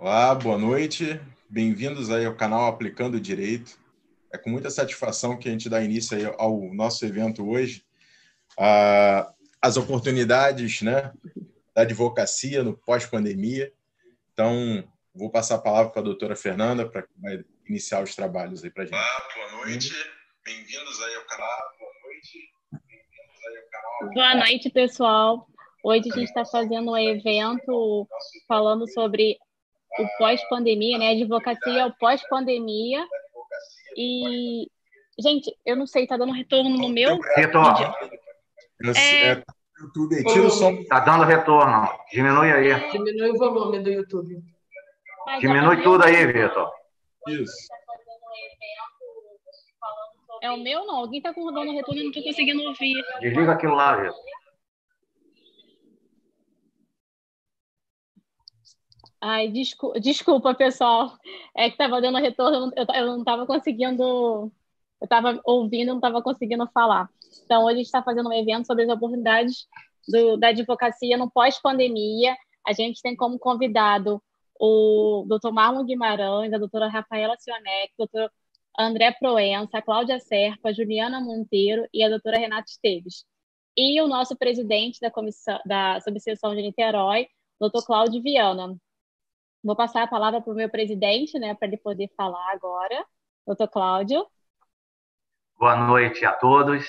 Olá, boa noite. Bem-vindos aí ao canal Aplicando Direito. É com muita satisfação que a gente dá início aí ao nosso evento hoje. As oportunidades, né, da advocacia no pós-pandemia. Então, vou passar a palavra para a doutora Fernanda para iniciar os trabalhos aí para a gente. Olá, boa noite. Bem-vindos aí ao canal. Boa noite, pessoal. Hoje a gente está fazendo um evento falando sobre o pós-pandemia, né? Advocacia pós-pandemia. E, gente, eu não sei, está dando retorno no meu? Retorno. YouTube, tira o som. Tá dando retorno. Diminui aí. Diminui o volume do YouTube. Mas, Diminui tudo aí, Vitor. Isso. É o meu, não? Alguém está com dando retorno e não estou conseguindo ouvir. Desliga aquilo lá, Vitor. Ai, desculpa, pessoal. É que estava dando retorno, eu não estava conseguindo. Eu estava ouvindo e não estava conseguindo falar. Então, hoje a gente está fazendo um evento sobre as oportunidades da advocacia no pós-pandemia. A gente tem como convidado o Dr. Marlon Guimarães, a doutora Rafaela Sionec, o Dr. André Proença, a Cláudia Serpa, a Juliana Monteiro e a doutora Renata Esteves. E o nosso presidente da comissão da subseção de Niterói, Dr. Cláudio Viana. Vou passar a palavra para o meu presidente, né, para ele poder falar agora. Dr. Cláudio. Boa noite a todos.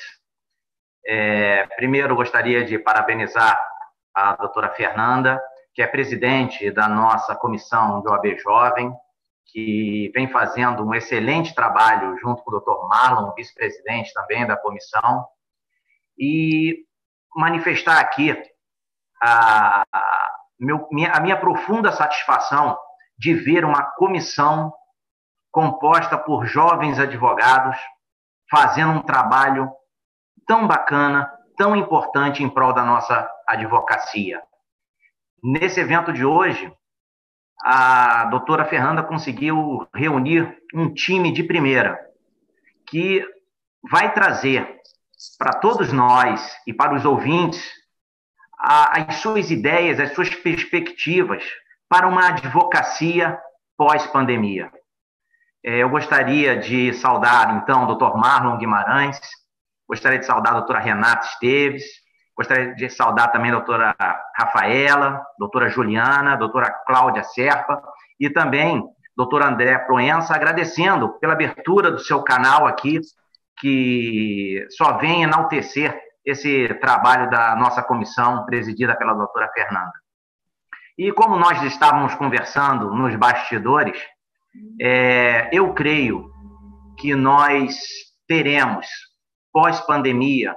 Primeiro, gostaria de parabenizar a doutora Fernanda, que é presidente da nossa comissão de OAB Jovem, que vem fazendo um excelente trabalho junto com o Dr. Marlon, vice-presidente também da comissão, e manifestar aqui a minha profunda satisfação de ver uma comissão composta por jovens advogados fazendo um trabalho tão bacana, tão importante em prol da nossa advocacia. Nesse evento de hoje, a doutora Fernanda conseguiu reunir um time de primeira, que vai trazer para todos nós e para os ouvintes as suas ideias, as suas perspectivas para uma advocacia pós-pandemia. Eu gostaria de saudar, então, o Dr. Marlon Guimarães, gostaria de saudar a doutora Renata Esteves, gostaria de saudar também a doutora Rafaela, a doutora Juliana, a doutora Cláudia Serpa e também o doutor André Proença, agradecendo pela abertura do seu canal aqui, que só vem enaltecer esse trabalho da nossa comissão, presidida pela doutora Fernanda. E como nós estávamos conversando nos bastidores, eu creio que nós teremos, pós-pandemia,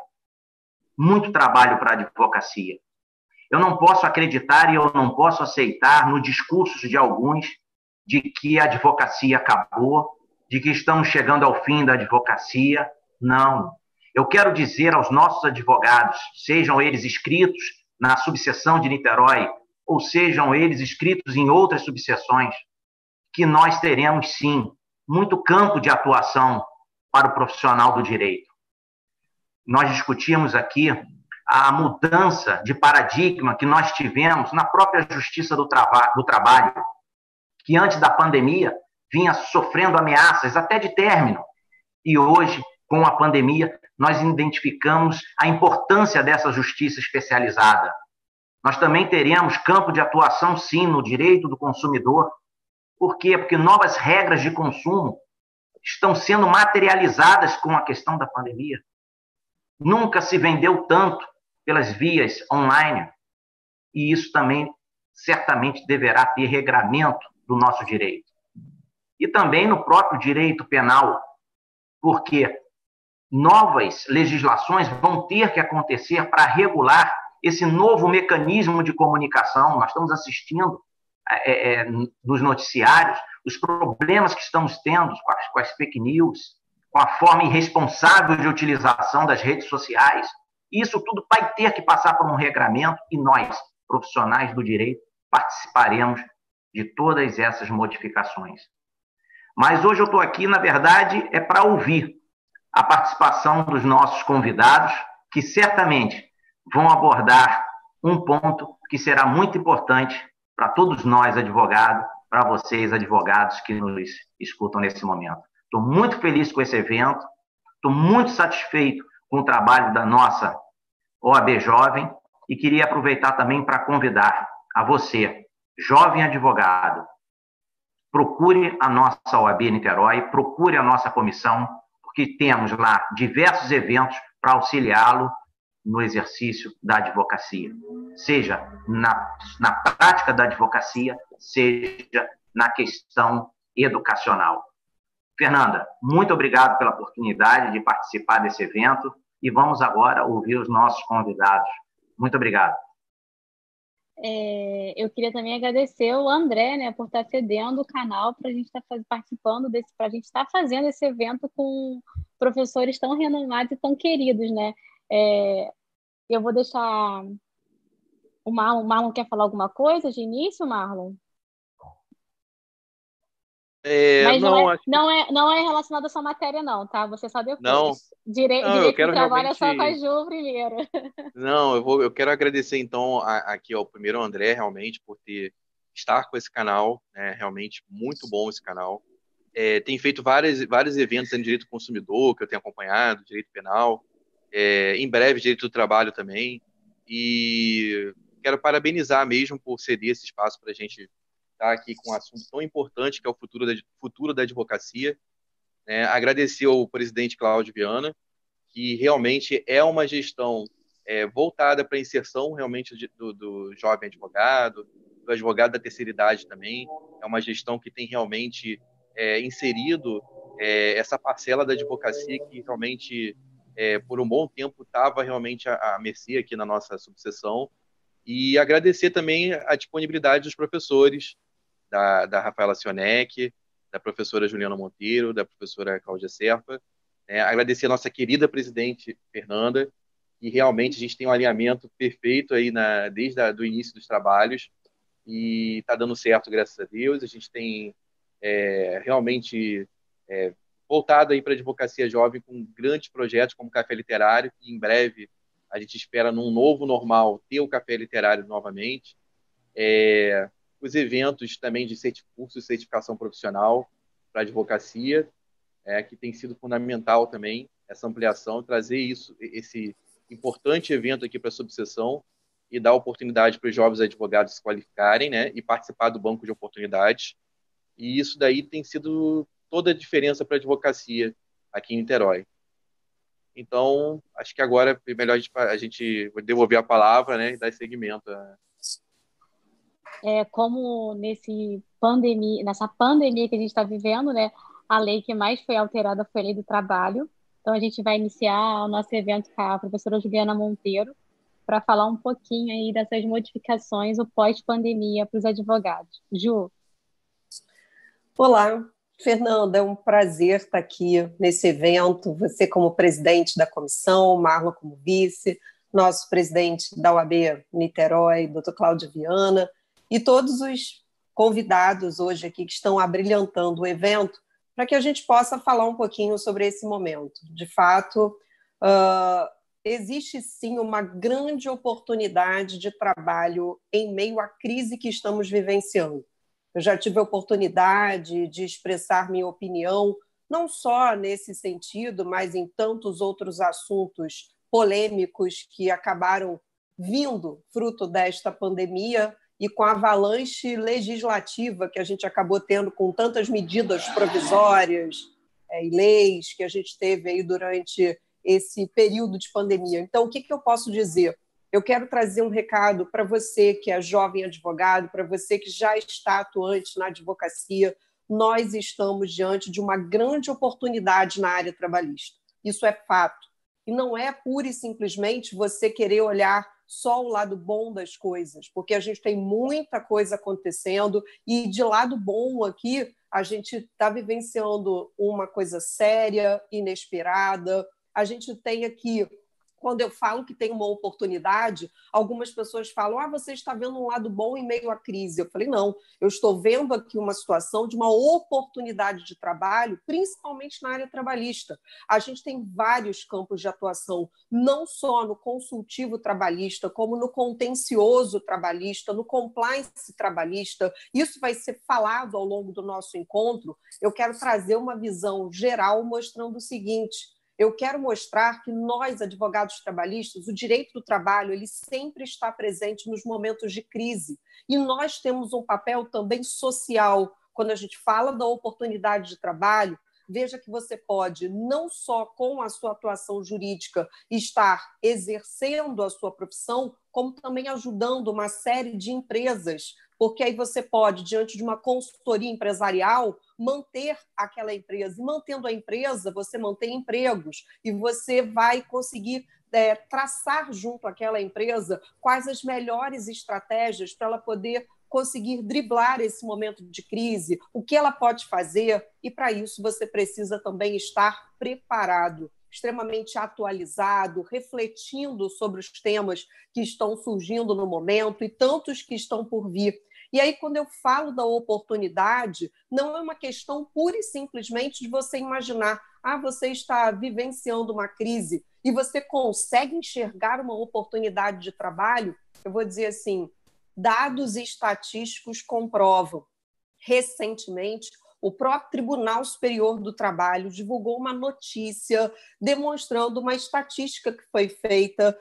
muito trabalho para a advocacia. Eu não posso acreditar e eu não posso aceitar no discurso de alguns de que a advocacia acabou, de que estamos chegando ao fim da advocacia. Não. Eu quero dizer aos nossos advogados, sejam eles inscritos na subseção de Niterói, ou sejam eles inscritos em outras subseções, que nós teremos, sim, muito campo de atuação para o profissional do direito. Nós discutimos aqui a mudança de paradigma que nós tivemos na própria Justiça do Trabalho, que antes da pandemia vinha sofrendo ameaças até de término. E hoje, com a pandemia, nós identificamos a importância dessa justiça especializada. Nós também teremos campo de atuação, sim, no direito do consumidor. Por quê? Porque novas regras de consumo estão sendo materializadas com a questão da pandemia. Nunca se vendeu tanto pelas vias online, e isso também certamente deverá ter regramento do nosso direito. E também no próprio direito penal, porque novas legislações vão ter que acontecer para regular esse novo mecanismo de comunicação. Nós estamos assistindo nos noticiários os problemas que estamos tendo com as fake news, com a forma irresponsável de utilização das redes sociais. Isso tudo vai ter que passar por um regramento e nós, profissionais do direito, participaremos de todas essas modificações. Mas hoje eu estou aqui, na verdade, para ouvir a participação dos nossos convidados, que certamente vão abordar um ponto que será muito importante para todos nós, advogados, para vocês, advogados que nos escutam nesse momento. Estou muito feliz com esse evento, estou muito satisfeito com o trabalho da nossa OAB Jovem e queria aproveitar também para convidar a você, jovem advogado, procure a nossa OAB Niterói, procure a nossa comissão, porque temos lá diversos eventos para auxiliá-lo no exercício da advocacia, seja na prática da advocacia, seja na questão educacional. Fernanda, muito obrigado pela oportunidade de participar desse evento e vamos agora ouvir os nossos convidados. Muito obrigado. Eu queria também agradecer o André, né, por estar cedendo o canal para a gente estar participando desse, para a gente estar fazendo esse evento com professores tão renomados e tão queridos, né? Eu vou deixar o Marlon. O Marlon quer falar alguma coisa de início, Marlon? Mas não é relacionado a essa matéria, não, tá? Você só depois. Não, Direito eu quero do trabalho é só realmente... com a Ju primeiro. Não, eu quero agradecer, então, aqui ao primeiro André, realmente, por estar com esse canal, né? Realmente muito bom esse canal. Tem feito vários eventos em direito do consumidor, que eu tenho acompanhado, direito penal, em breve direito do trabalho também, e quero parabenizar mesmo por ceder esse espaço para a gente estar aqui com um assunto tão importante, que é o futuro da advocacia. Agradecer ao presidente Cláudio Viana, que realmente é uma gestão voltada para a inserção realmente do jovem advogado, do advogado da terceira idade também. É uma gestão que tem realmente inserido essa parcela da advocacia que realmente, por um bom tempo, estava realmente à mercê aqui na nossa subseção. E agradecer também a disponibilidade dos professores, da Rafaela Sionec, da professora Juliana Monteiro, da professora Cláudia Serpa. Agradecer a nossa querida presidente Fernanda, e realmente a gente tem um alinhamento perfeito aí desde o início dos trabalhos, e está dando certo, graças a Deus. A gente tem realmente voltado aí para a advocacia jovem com grandes projetos como o Café Literário, que em breve a gente espera, num novo normal, ter o Café Literário novamente. Os eventos também de cursos de certificação profissional para advocacia, que tem sido fundamental também, essa ampliação, trazer esse importante evento aqui para a subseção e dar oportunidade para os jovens advogados se qualificarem, né, e participar do banco de oportunidades. E isso daí tem sido toda a diferença para a advocacia aqui em Niterói. Então, acho que agora é melhor a gente devolver a palavra, né, e dar seguimento. Como nessa pandemia que a gente está vivendo, né, a lei que mais foi alterada foi a Lei do Trabalho. Então, a gente vai iniciar o nosso evento com a professora Juliana Monteiro para falar um pouquinho aí dessas modificações, o pós-pandemia para os advogados. Ju. Olá, Fernanda, é um prazer estar aqui nesse evento, você como presidente da comissão, Marlon como vice, nosso presidente da OAB Niterói, Dr. Cláudio Viana, e todos os convidados hoje aqui que estão abrilhantando o evento, para que a gente possa falar um pouquinho sobre esse momento. De fato, existe sim uma grande oportunidade de trabalho em meio à crise que estamos vivenciando. Eu já tive a oportunidade de expressar minha opinião, não só nesse sentido, mas em tantos outros assuntos polêmicos que acabaram vindo fruto desta pandemia e com a avalanche legislativa que a gente acabou tendo com tantas medidas provisórias e leis que a gente teve aí durante esse período de pandemia. Então, o que eu posso dizer? Eu quero trazer um recado para você que é jovem advogado, para você que já está atuante na advocacia. Nós estamos diante de uma grande oportunidade na área trabalhista. Isso é fato. E não é pura e simplesmente você querer olhar só o lado bom das coisas, porque a gente tem muita coisa acontecendo e de lado bom aqui a gente está vivenciando uma coisa séria, inesperada. A gente tem aqui quando eu falo que tem uma oportunidade, algumas pessoas falam, você está vendo um lado bom em meio à crise. Eu falei, não, eu estou vendo aqui uma situação de uma oportunidade de trabalho, principalmente na área trabalhista. A gente tem vários campos de atuação, não só no consultivo trabalhista, como no contencioso trabalhista, no compliance trabalhista. Isso vai ser falado ao longo do nosso encontro. Eu quero trazer uma visão geral mostrando o seguinte: eu quero mostrar que nós, advogados trabalhistas, o direito do trabalho, ele sempre está presente nos momentos de crise. E nós temos um papel também social. Quando a gente fala da oportunidade de trabalho, veja que você pode, não só com a sua atuação jurídica, estar exercendo a sua profissão, como também ajudando uma série de empresas, porque aí você pode, diante de uma consultoria empresarial, manter aquela empresa. E mantendo a empresa, você mantém empregos e você vai conseguir traçar junto àquela empresa quais as melhores estratégias para ela poder conseguir driblar esse momento de crise, o que ela pode fazer, e para isso você precisa também estar preparado, extremamente atualizado, refletindo sobre os temas que estão surgindo no momento e tantos que estão por vir. E aí, quando eu falo da oportunidade, não é uma questão pura e simplesmente de você imaginar, você está vivenciando uma crise e você consegue enxergar uma oportunidade de trabalho. Eu vou dizer assim, dados estatísticos comprovam. Recentemente, o próprio Tribunal Superior do Trabalho divulgou uma notícia demonstrando uma estatística que foi feita,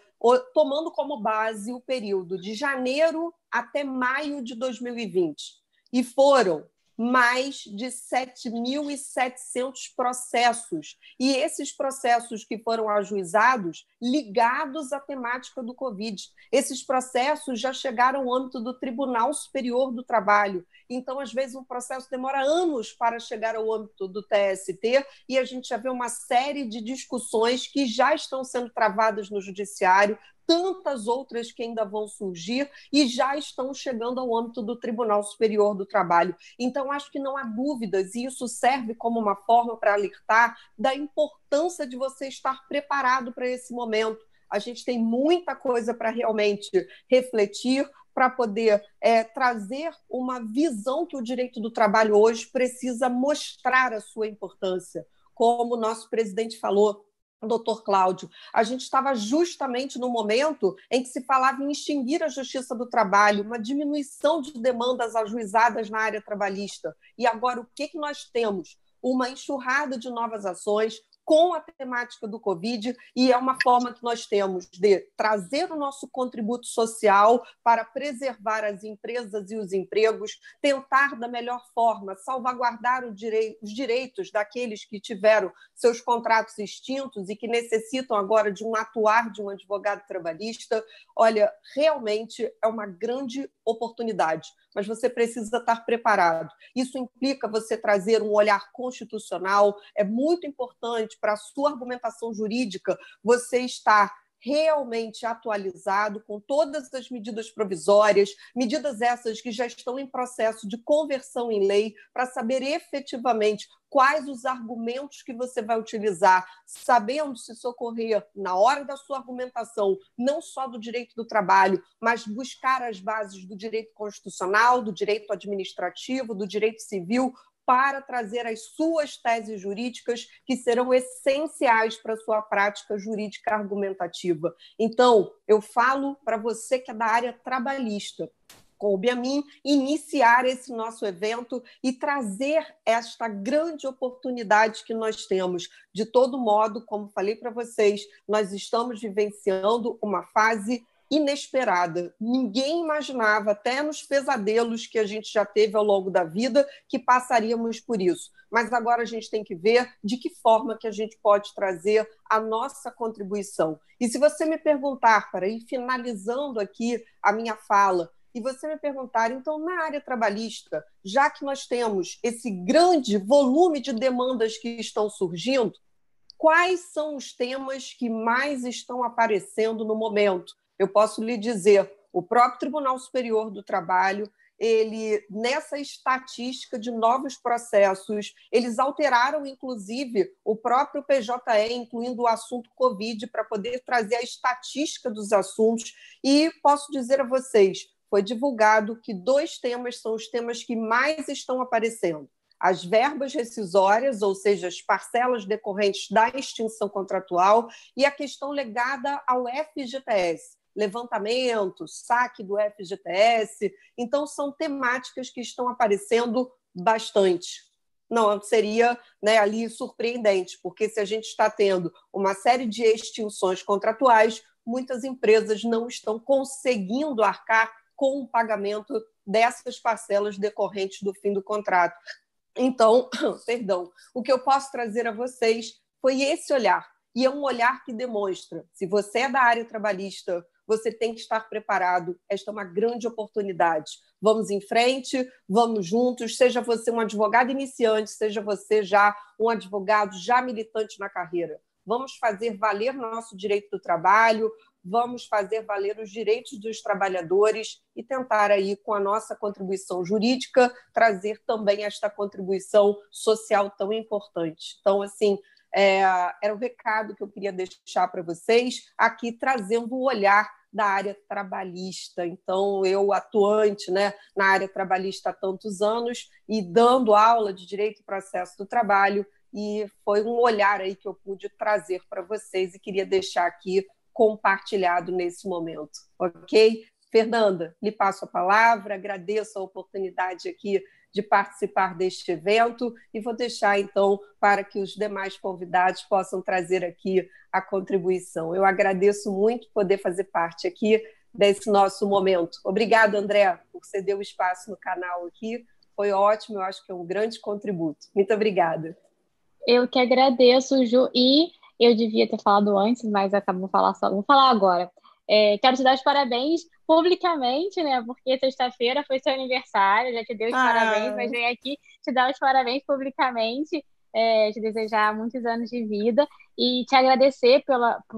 tomando como base o período de janeiro até maio de 2020. E foram mais de 7.700 processos. E esses processos que foram ajuizados ligados à temática do Covid. Esses processos já chegaram ao âmbito do Tribunal Superior do Trabalho. Então, às vezes, um processo demora anos para chegar ao âmbito do TST e a gente já vê uma série de discussões que já estão sendo travadas no Judiciário, tantas outras que ainda vão surgir e já estão chegando ao âmbito do Tribunal Superior do Trabalho. Então, acho que não há dúvidas, e isso serve como uma forma para alertar da importância de você estar preparado para esse momento. A gente tem muita coisa para realmente refletir, para poder trazer uma visão que o direito do trabalho hoje precisa mostrar a sua importância. Como o nosso presidente falou, Dr. Cláudio, a gente estava justamente no momento em que se falava em extinguir a Justiça do Trabalho, uma diminuição de demandas ajuizadas na área trabalhista. E agora o que nós temos? Uma enxurrada de novas ações com a temática do Covid, e é uma forma que nós temos de trazer o nosso contributo social para preservar as empresas e os empregos, tentar da melhor forma salvaguardar os direitos daqueles que tiveram seus contratos extintos e que necessitam agora de um atuar de um advogado trabalhista. Olha, realmente é uma grande oportunidade, mas você precisa estar preparado. Isso implica você trazer um olhar constitucional, é muito importante para a sua argumentação jurídica você estar realmente atualizado com todas as medidas provisórias, medidas essas que já estão em processo de conversão em lei, para saber efetivamente quais os argumentos que você vai utilizar, sabendo se socorrer na hora da sua argumentação, não só do direito do trabalho, mas buscar as bases do direito constitucional, do direito administrativo, do direito civil, para trazer as suas teses jurídicas que serão essenciais para a sua prática jurídica argumentativa. Então, eu falo para você que é da área trabalhista, coube a mim iniciar esse nosso evento e trazer esta grande oportunidade que nós temos. De todo modo, como falei para vocês, nós estamos vivenciando uma fase inesperada. Ninguém imaginava, até nos pesadelos que a gente já teve ao longo da vida, que passaríamos por isso. Mas agora a gente tem que ver de que forma que a gente pode trazer a nossa contribuição. E se você me perguntar, para ir finalizando aqui a minha fala, e você me perguntar, então, na área trabalhista, já que nós temos esse grande volume de demandas que estão surgindo, quais são os temas que mais estão aparecendo no momento? Eu posso lhe dizer, o próprio Tribunal Superior do Trabalho ele, nessa estatística de novos processos, eles alteraram, inclusive, o próprio PJE, incluindo o assunto Covid, para poder trazer a estatística dos assuntos. E posso dizer a vocês, foi divulgado que 2 temas são os temas que mais estão aparecendo. As verbas rescisórias, ou seja, as parcelas decorrentes da extinção contratual, e a questão ligada ao FGTS. Levantamento, saque do FGTS. Então, são temáticas que estão aparecendo bastante. Não seria, né, ali surpreendente, porque se a gente está tendo uma série de extinções contratuais, muitas empresas não estão conseguindo arcar com o pagamento dessas parcelas decorrentes do fim do contrato. Então, o que eu posso trazer a vocês foi esse olhar, e é um olhar que demonstra, se você é da área trabalhista, você tem que estar preparado. Esta é uma grande oportunidade. Vamos em frente, vamos juntos, seja você um advogado iniciante, seja você já um advogado já militante na carreira. Vamos fazer valer nosso direito do trabalho, vamos fazer valer os direitos dos trabalhadores e tentar aí, com a nossa contribuição jurídica, trazer também esta contribuição social tão importante. Então, assim, era o recado que eu queria deixar para vocês, aqui trazendo o olhar da área trabalhista. Então, eu atuante, né, na área trabalhista há tantos anos e dando aula de Direito e Processo do Trabalho, e foi um olhar aí que eu pude trazer para vocês e queria deixar aqui compartilhado nesse momento, ok? Fernanda, lhe passo a palavra, agradeço a oportunidade aqui de participar deste evento e vou deixar, então, para que os demais convidados possam trazer aqui a contribuição. Eu agradeço muito poder fazer parte aqui desse nosso momento. Obrigada, André, por ceder o espaço no canal aqui. Foi ótimo, eu acho que é um grande contributo. Muito obrigada. Eu que agradeço, Ju, e eu devia ter falado antes, mas acabo de falar só. Vou falar agora. Quero te dar os parabéns publicamente, né? Porque sexta-feira foi seu aniversário, já te dei os parabéns, mas venho aqui te dar os parabéns publicamente, te desejar muitos anos de vida e te agradecer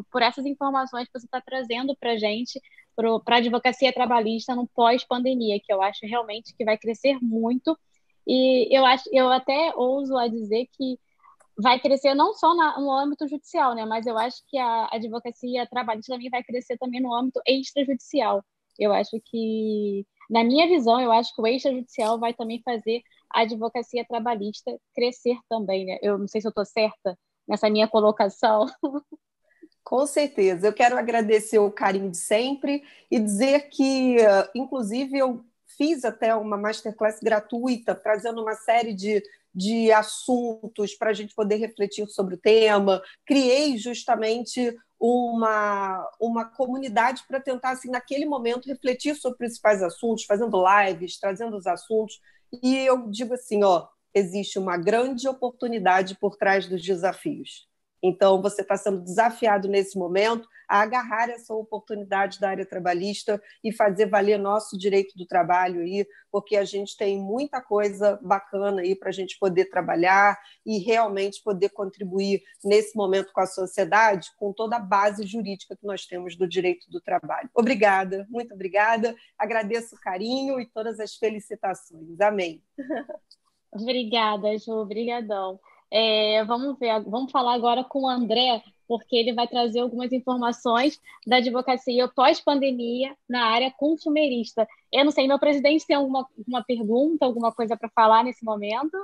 por essas informações que você está trazendo para a gente, para a advocacia trabalhista no pós-pandemia, que eu acho realmente que vai crescer muito. E eu até ouso a dizer que vai crescer não só no âmbito judicial, né? Mas eu acho que a advocacia trabalhista também vai crescer também no âmbito extrajudicial. Eu acho que, na minha visão, eu acho que o extrajudicial vai também fazer a advocacia trabalhista crescer também, né? Eu não sei se eu estou certa nessa minha colocação. Com certeza. Eu quero agradecer o carinho de sempre e dizer que, inclusive, eu fiz até uma masterclass gratuita, trazendo uma série de assuntos para a gente poder refletir sobre o tema. Criei justamente uma comunidade para tentar, assim, naquele momento, refletir sobre os principais assuntos, fazendo lives, trazendo os assuntos. E eu digo assim, existe uma grande oportunidade por trás dos desafios. Então, você está sendo desafiado nesse momento a agarrar essa oportunidade da área trabalhista e fazer valer nosso direito do trabalho aí, porque a gente tem muita coisa bacana aí para a gente poder trabalhar e realmente poder contribuir nesse momento com a sociedade, com toda a base jurídica que nós temos do direito do trabalho. Obrigada, muito obrigada. Agradeço o carinho e todas as felicitações. Amém. Obrigada, Ju. Obrigadão. Vamos falar agora com o André, porque ele vai trazer algumas informações da advocacia pós-pandemia na área consumerista. Eu não sei, meu presidente tem alguma pergunta, alguma coisa para falar nesse momento?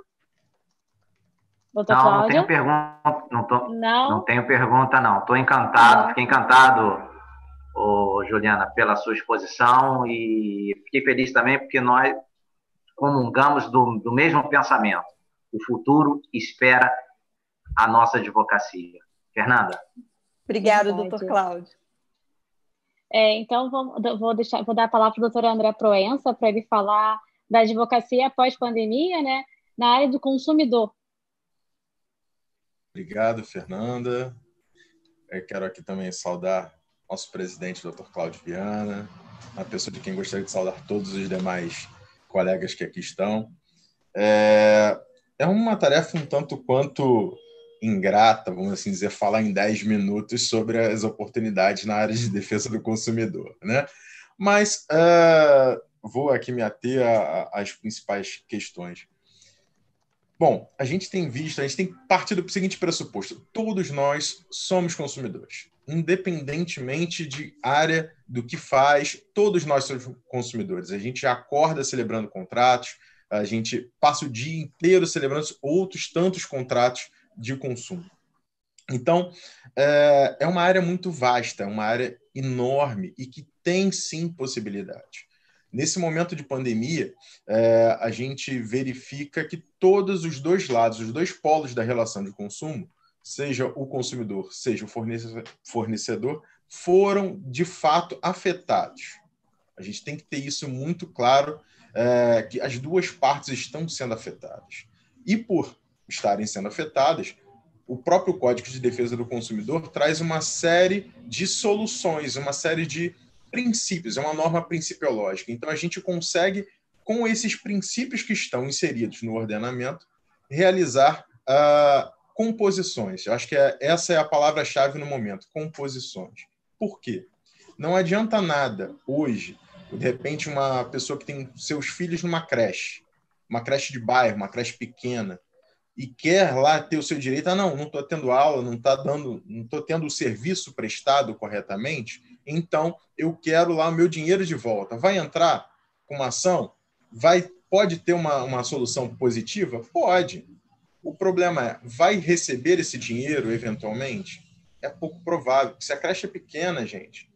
Doutor Cláudio? Não tenho pergunta. Não tenho pergunta, não. Estou encantado, fiquei encantado, Juliana, pela sua exposição e fiquei feliz também porque nós comungamos do mesmo pensamento. O futuro espera a nossa advocacia. Fernanda. Obrigada, doutor Cláudio. Então, vou dar a palavra para o doutor André Proença para ele falar da advocacia pós-pandemia, né, na área do consumidor. Obrigado, Fernanda. Eu quero aqui também saudar nosso presidente, doutor Cláudio Viana, uma pessoa de quem gostaria de saudar todos os demais colegas que aqui estão. É uma tarefa um tanto quanto ingrata, vamos assim dizer, falar em 10 minutos sobre as oportunidades na área de defesa do consumidor, né? Mas vou aqui me ater às principais questões. Bom, a gente tem partido do seguinte pressuposto: todos nós somos consumidores, independentemente de área do que faz, todos nós somos consumidores. A gente acorda celebrando contratos, a gente passa o dia inteiro celebrando outros tantos contratos de consumo. Então, é uma área muito vasta, é uma área enorme e que tem, sim, possibilidade. Nesse momento de pandemia, a gente verifica que todos os dois lados, os dois polos da relação de consumo, seja o consumidor, seja o fornecedor, foram, de fato, afetados. A gente tem que ter isso muito claro, que as duas partes estão sendo afetadas. E, por estarem sendo afetadas, o próprio Código de Defesa do Consumidor traz uma série de soluções, uma série de princípios, é uma norma principiológica. Então, a gente consegue, com esses princípios que estão inseridos no ordenamento, realizar composições. Eu acho que essa é a palavra-chave no momento, composições. Por quê? Não adianta nada hoje, de repente, uma pessoa que tem seus filhos numa creche de bairro, uma creche pequena, e quer lá ter o seu direito, não estou tendo aula, não estou tendo o serviço prestado corretamente, então eu quero lá o meu dinheiro de volta. Vai entrar com uma ação? Pode ter uma solução positiva? Pode. O problema é, vai receber esse dinheiro eventualmente? É pouco provável. Se a creche é pequena, gente,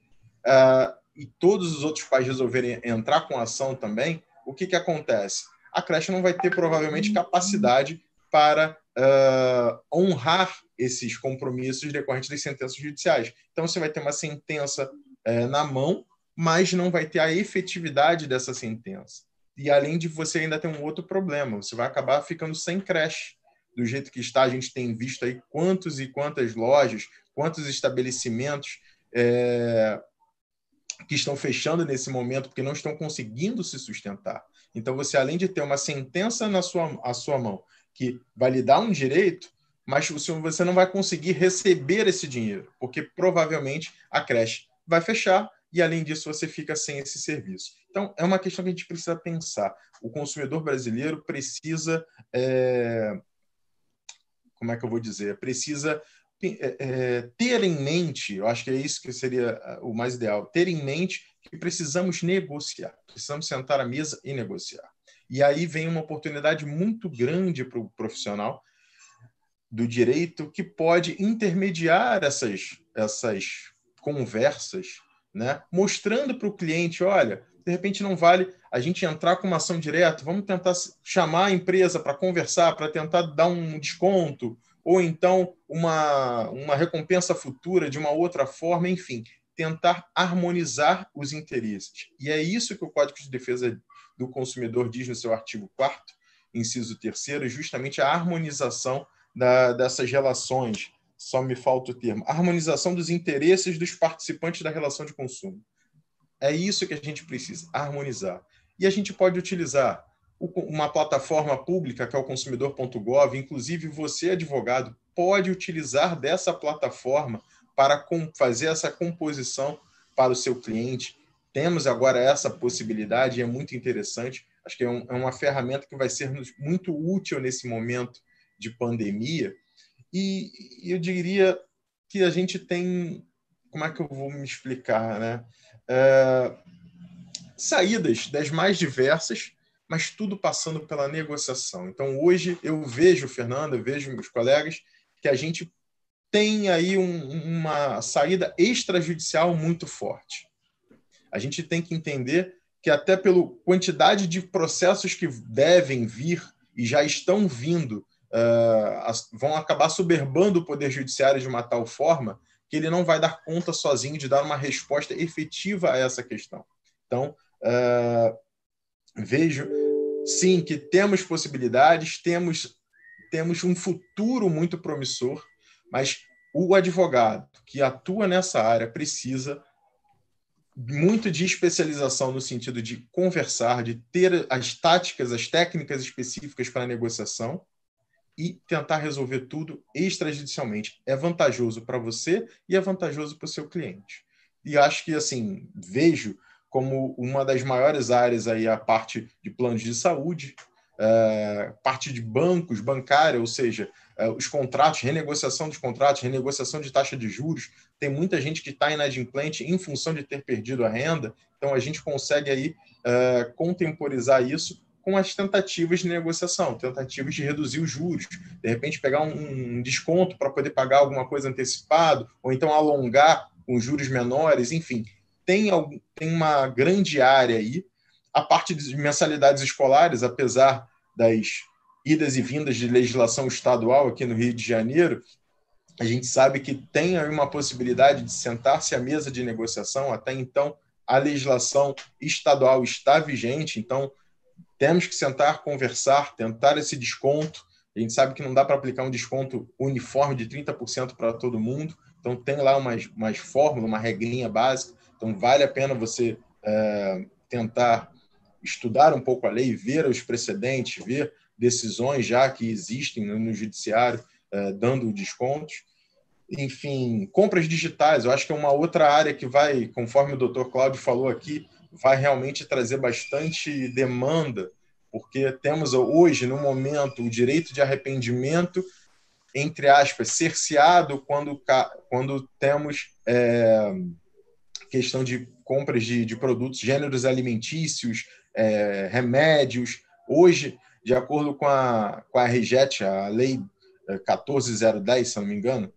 e todos os outros pais resolverem entrar com ação também, o que acontece? A creche não vai ter provavelmente capacidade para honrar esses compromissos decorrentes das sentenças judiciais. Então, você vai ter uma sentença na mão, mas não vai ter a efetividade dessa sentença. E, além de você ainda ter um outro problema, você vai acabar ficando sem creche. Do jeito que está, a gente tem visto aí quantos e quantas lojas, quantos estabelecimentos que estão fechando nesse momento porque não estão conseguindo se sustentar. Então, você, além de ter uma sentença à sua mão, que vai lhe dar um direito, mas você não vai conseguir receber esse dinheiro, porque provavelmente a creche vai fechar e, além disso, você fica sem esse serviço. Então, é uma questão que a gente precisa pensar. O consumidor brasileiro precisa, como é que eu vou dizer? Precisa ter em mente, eu acho que é isso que seria o mais ideal, ter em mente que precisamos negociar, precisamos sentar à mesa e negociar. E aí vem uma oportunidade muito grande para o profissional do direito que pode intermediar essas conversas, né? Mostrando para o cliente, olha, de repente não vale a gente entrar com uma ação direta, vamos tentar chamar a empresa para conversar, para tentar dar um desconto, ou então uma recompensa futura de uma outra forma, enfim, tentar harmonizar os interesses. E é isso que o Código de Defesa do Consumidor diz no seu artigo 4º, inciso 3º, justamente a harmonização dessas relações, só me falta o termo, harmonização dos interesses dos participantes da relação de consumo. É isso que a gente precisa, harmonizar. E a gente pode utilizar uma plataforma pública, que é o consumidor.gov, inclusive você, advogado, pode utilizar dessa plataforma para fazer essa composição para o seu cliente. Temos agora essa possibilidade e é muito interessante. Acho que é uma ferramenta que vai ser muito útil nesse momento de pandemia. E eu diria que a gente tem... Como é que eu vou me explicar, né? Saídas das mais diversas, mas tudo passando pela negociação. Então, hoje, eu vejo, Fernanda, eu vejo meus colegas, que a gente tem aí uma saída extrajudicial muito forte. A gente tem que entender que até pela quantidade de processos que devem vir e já estão vindo, vão acabar soberbando o Poder Judiciário de uma tal forma que ele não vai dar conta sozinho de dar uma resposta efetiva a essa questão. Então, vejo, sim, que temos possibilidades, temos um futuro muito promissor, mas o advogado que atua nessa área precisa muito de especialização no sentido de conversar, de ter as táticas, as técnicas específicas para a negociação e tentar resolver tudo extrajudicialmente. É vantajoso para você e é vantajoso para o seu cliente. E acho que, assim, vejo como uma das maiores áreas aí a parte de planos de saúde, parte de bancos, bancária, ou seja, os contratos, renegociação dos contratos, renegociação de taxa de juros. Tem muita gente que está inadimplente em função de ter perdido a renda, então a gente consegue aí contemporizar isso com as tentativas de negociação, tentativas de reduzir os juros, de repente pegar um desconto para poder pagar alguma coisa antecipado, ou então alongar com juros menores, enfim. Tem uma grande área aí. A parte de mensalidades escolares, apesar das idas e vindas de legislação estadual aqui no Rio de Janeiro, a gente sabe que tem aí uma possibilidade de sentar-se à mesa de negociação. Até então, a legislação estadual está vigente, então temos que sentar, conversar, tentar esse desconto. A gente sabe que não dá para aplicar um desconto uniforme de 30% para todo mundo, então tem lá umas fórmulas, uma regrinha básica, então vale a pena você tentar estudar um pouco a lei, ver os precedentes, ver decisões já que existem no judiciário dando descontos. Enfim, compras digitais, eu acho que é uma outra área que vai, conforme o doutor Cláudio falou aqui, vai realmente trazer bastante demanda, porque temos hoje, no momento, o direito de arrependimento, entre aspas, cerceado quando temos questão de compras de produtos, gêneros alimentícios, remédios. Hoje, de acordo com a RJET, a Lei 14.010, se não me engano,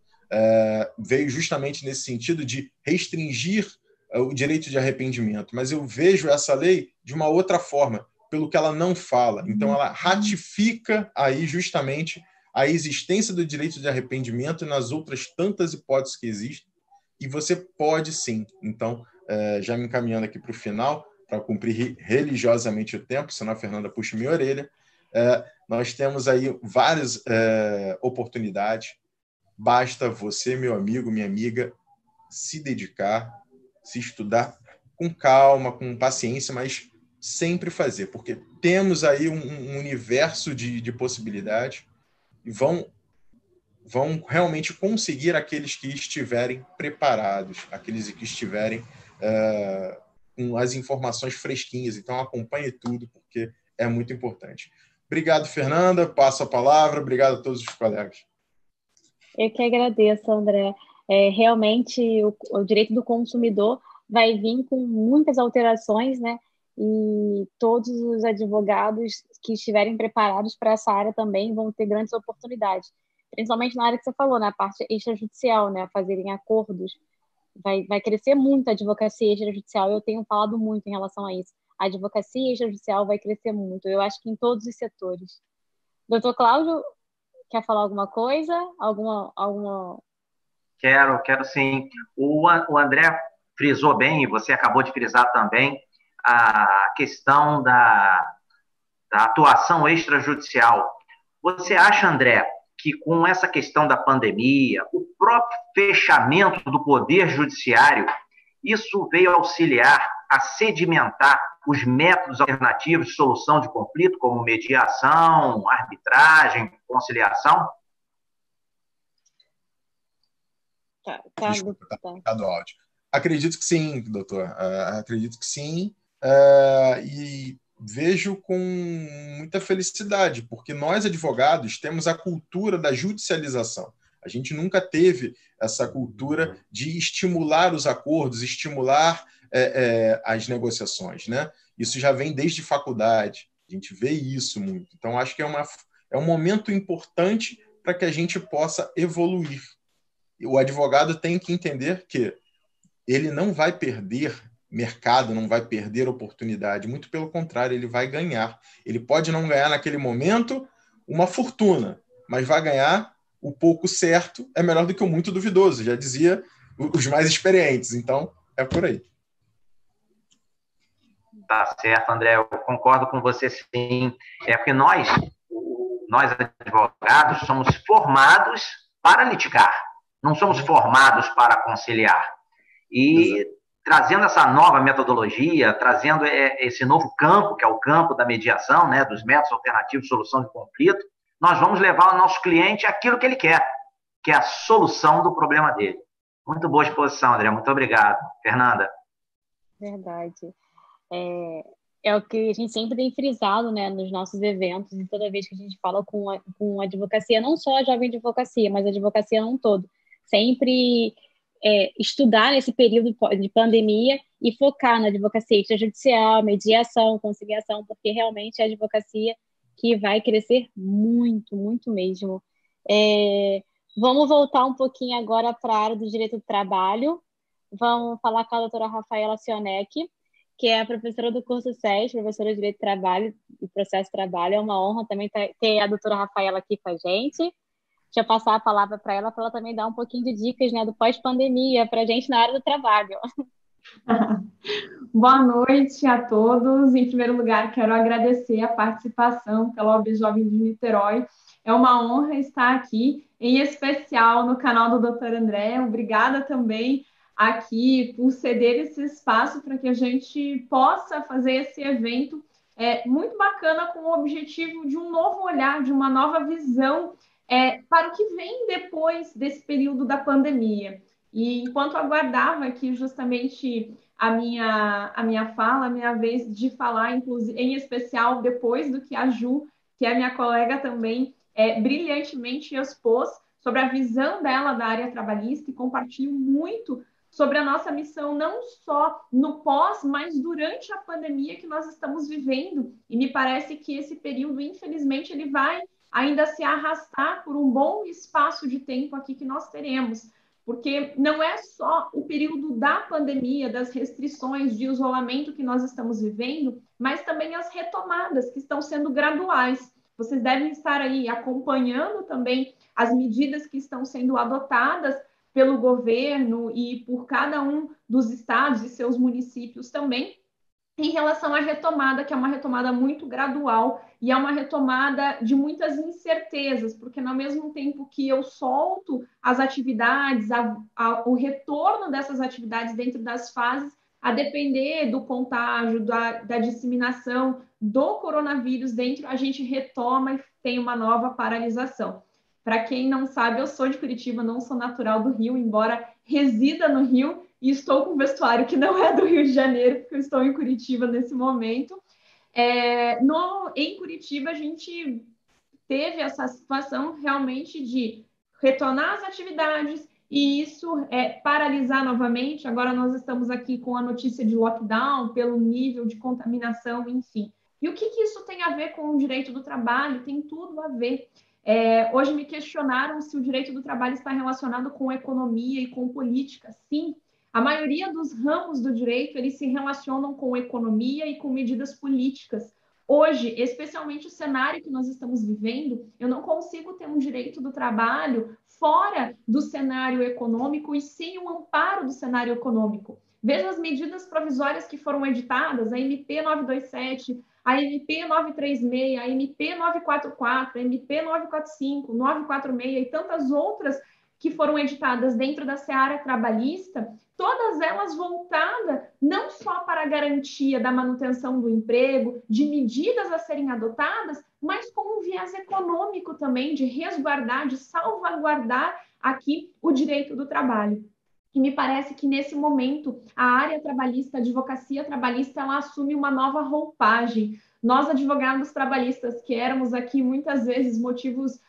veio justamente nesse sentido de restringir o direito de arrependimento. Mas eu vejo essa lei de uma outra forma, pelo que ela não fala. Então, ela ratifica aí justamente a existência do direito de arrependimento nas outras tantas hipóteses que existem, e você pode sim. Então, já me encaminhando aqui para o final, para cumprir religiosamente o tempo, senão a Fernanda puxa minha orelha, nós temos aí várias oportunidades. Basta você, meu amigo, minha amiga, se dedicar, se estudar com calma, com paciência, mas sempre fazer, porque temos aí um universo de possibilidades e vão realmente conseguir aqueles que estiverem preparados, aqueles que estiverem com as informações fresquinhas. Então, acompanhe tudo, porque é muito importante. Obrigado, Fernanda. Passo a palavra. Obrigado a todos os colegas. Eu que agradeço, André. Realmente, o direito do consumidor vai vir com muitas alterações, né? E todos os advogados que estiverem preparados para essa área também vão ter grandes oportunidades, principalmente na área que você falou, na parte extrajudicial, né? Fazerem acordos. Vai crescer muito a advocacia extrajudicial. Eu tenho falado muito em relação a isso. A advocacia extrajudicial vai crescer muito. Eu acho que em todos os setores. Doutor Cláudio, quer falar alguma coisa? Alguma... Quero sim. O André frisou bem, e você acabou de frisar também, a questão da atuação extrajudicial. Você acha, André, que com essa questão da pandemia, o próprio fechamento do poder judiciário, isso veio auxiliar a sedimentar os métodos alternativos de solução de conflito, como mediação, arbitragem, conciliação? Desculpa, tá do áudio. Acredito que sim, doutor. Acredito que sim. E vejo com muita felicidade, porque nós, advogados, temos a cultura da judicialização. A gente nunca teve essa cultura de estimular os acordos, estimular as negociações, né? Isso já vem desde faculdade. A gente vê isso muito. Então, acho que é um momento importante para que a gente possa evoluir. O advogado tem que entender que ele não vai perder mercado, não vai perder oportunidade, muito pelo contrário, ele vai ganhar. Ele pode não ganhar naquele momento uma fortuna, mas vai ganhar o pouco certo, é melhor do que o muito duvidoso, já dizia os mais experientes. Então, é por aí. Tá certo, André, eu concordo com você sim. Porque nós advogados, somos formados para litigar, não somos formados para conciliar. E exato, trazendo essa nova metodologia, trazendo esse novo campo, que é o campo da mediação, né, dos métodos alternativos de solução de conflito, nós vamos levar ao nosso cliente aquilo que ele quer, que é a solução do problema dele. Muito boa exposição, André. Muito obrigado. Fernanda. Verdade. É o que a gente sempre tem frisado, né, nos nossos eventos, e toda vez que a gente fala com a advocacia, não só a jovem advocacia, mas a advocacia não todo. Sempre estudar nesse período de pandemia e focar na advocacia extrajudicial, mediação, conciliação, porque realmente é a advocacia que vai crescer muito, muito mesmo. Vamos voltar um pouquinho agora para a área do direito do trabalho. Vamos falar com a doutora Rafaela Cionek, que é a professora do curso SES, professora de Direito do Trabalho e Processo de Trabalho. É uma honra também ter a doutora Rafaela aqui com a gente. Deixa eu passar a palavra para ela também dar um pouquinho de dicas, né, do pós-pandemia para a gente na área do trabalho. Boa noite a todos. Em primeiro lugar, quero agradecer a participação pela OAB Jovem de Niterói. É uma honra estar aqui, em especial no canal do Dr. André. Obrigada também aqui por ceder esse espaço para que a gente possa fazer esse evento muito bacana, com o objetivo de um novo olhar, de uma nova visão para o que vem depois desse período da pandemia. E enquanto aguardava aqui justamente a minha fala, a minha vez de falar, inclusive, em especial depois do que a Ju, que é minha colega também, brilhantemente expôs sobre a visão dela da área trabalhista, e compartilho muito sobre a nossa missão, não só no pós, mas durante a pandemia que nós estamos vivendo. E me parece que esse período, infelizmente, ele vai ainda se arrastar por um bom espaço de tempo aqui que nós teremos, porque não é só o período da pandemia, das restrições de isolamento que nós estamos vivendo, mas também as retomadas que estão sendo graduais. Vocês devem estar aí acompanhando também as medidas que estão sendo adotadas pelo governo e por cada um dos estados e seus municípios também, em relação à retomada, que é uma retomada muito gradual e é uma retomada de muitas incertezas, porque no mesmo tempo que eu solto as atividades, o retorno dessas atividades dentro das fases, a depender do contágio, da disseminação do coronavírus dentro, a gente retoma e tem uma nova paralisação. Para quem não sabe, eu sou de Curitiba, não sou natural do Rio, embora resida no Rio, e estou com um vestuário que não é do Rio de Janeiro, porque eu estou em Curitiba nesse momento. Em Curitiba, a gente teve essa situação realmente de retornar as atividades e isso paralisar novamente. Agora nós estamos aqui com a notícia de lockdown, pelo nível de contaminação, enfim. E o que isso tem a ver com o direito do trabalho? Tem tudo a ver. Hoje me questionaram se o direito do trabalho está relacionado com economia e com política. Sim, a maioria dos ramos do direito, eles se relacionam com economia e com medidas políticas. Hoje, especialmente o cenário que nós estamos vivendo, eu não consigo ter um direito do trabalho fora do cenário econômico e sem o amparo do cenário econômico. Veja as medidas provisórias que foram editadas, a MP 927, a MP 936, a MP 944, a MP 945, 946 e tantas outras que foram editadas dentro da seara trabalhista, todas elas voltadas não só para a garantia da manutenção do emprego, de medidas a serem adotadas, mas com um viés econômico também, de resguardar, de salvaguardar aqui o direito do trabalho. E me parece que, nesse momento, a área trabalhista, a advocacia trabalhista, ela assume uma nova roupagem. Nós, advogados trabalhistas, que éramos aqui muitas vezes motivos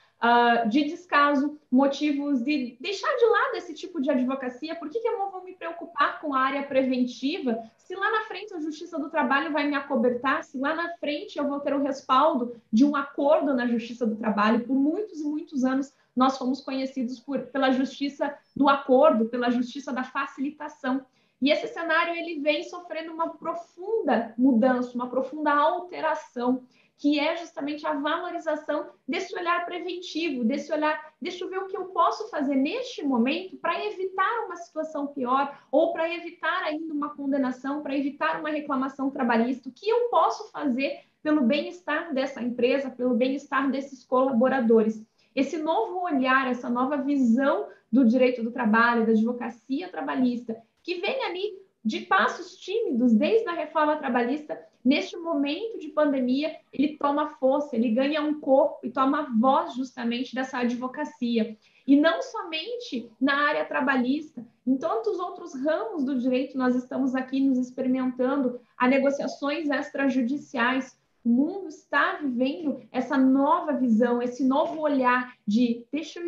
de descaso, motivos de deixar de lado esse tipo de advocacia. Por que eu vou me preocupar com a área preventiva se lá na frente a Justiça do Trabalho vai me acobertar, se lá na frente eu vou ter o respaldo de um acordo na Justiça do Trabalho? Por muitos e muitos anos nós fomos conhecidos pela Justiça do Acordo, pela Justiça da Facilitação. E esse cenário ele vem sofrendo uma profunda mudança, uma profunda alteração, que é justamente a valorização desse olhar preventivo, desse olhar, deixa eu ver o que eu posso fazer neste momento para evitar uma situação pior, ou para evitar ainda uma condenação, para evitar uma reclamação trabalhista, o que eu posso fazer pelo bem-estar dessa empresa, pelo bem-estar desses colaboradores. Esse novo olhar, essa nova visão do direito do trabalho, da advocacia trabalhista, que vem ali de passos tímidos desde a reforma trabalhista, neste momento de pandemia, ele toma força, ele ganha um corpo e toma voz justamente dessa advocacia. E não somente na área trabalhista, Em tantos outros ramos do direito, nós estamos aqui nos experimentando a negociações extrajudiciais. O mundo está vivendo essa nova visão, esse novo olhar de deixa eu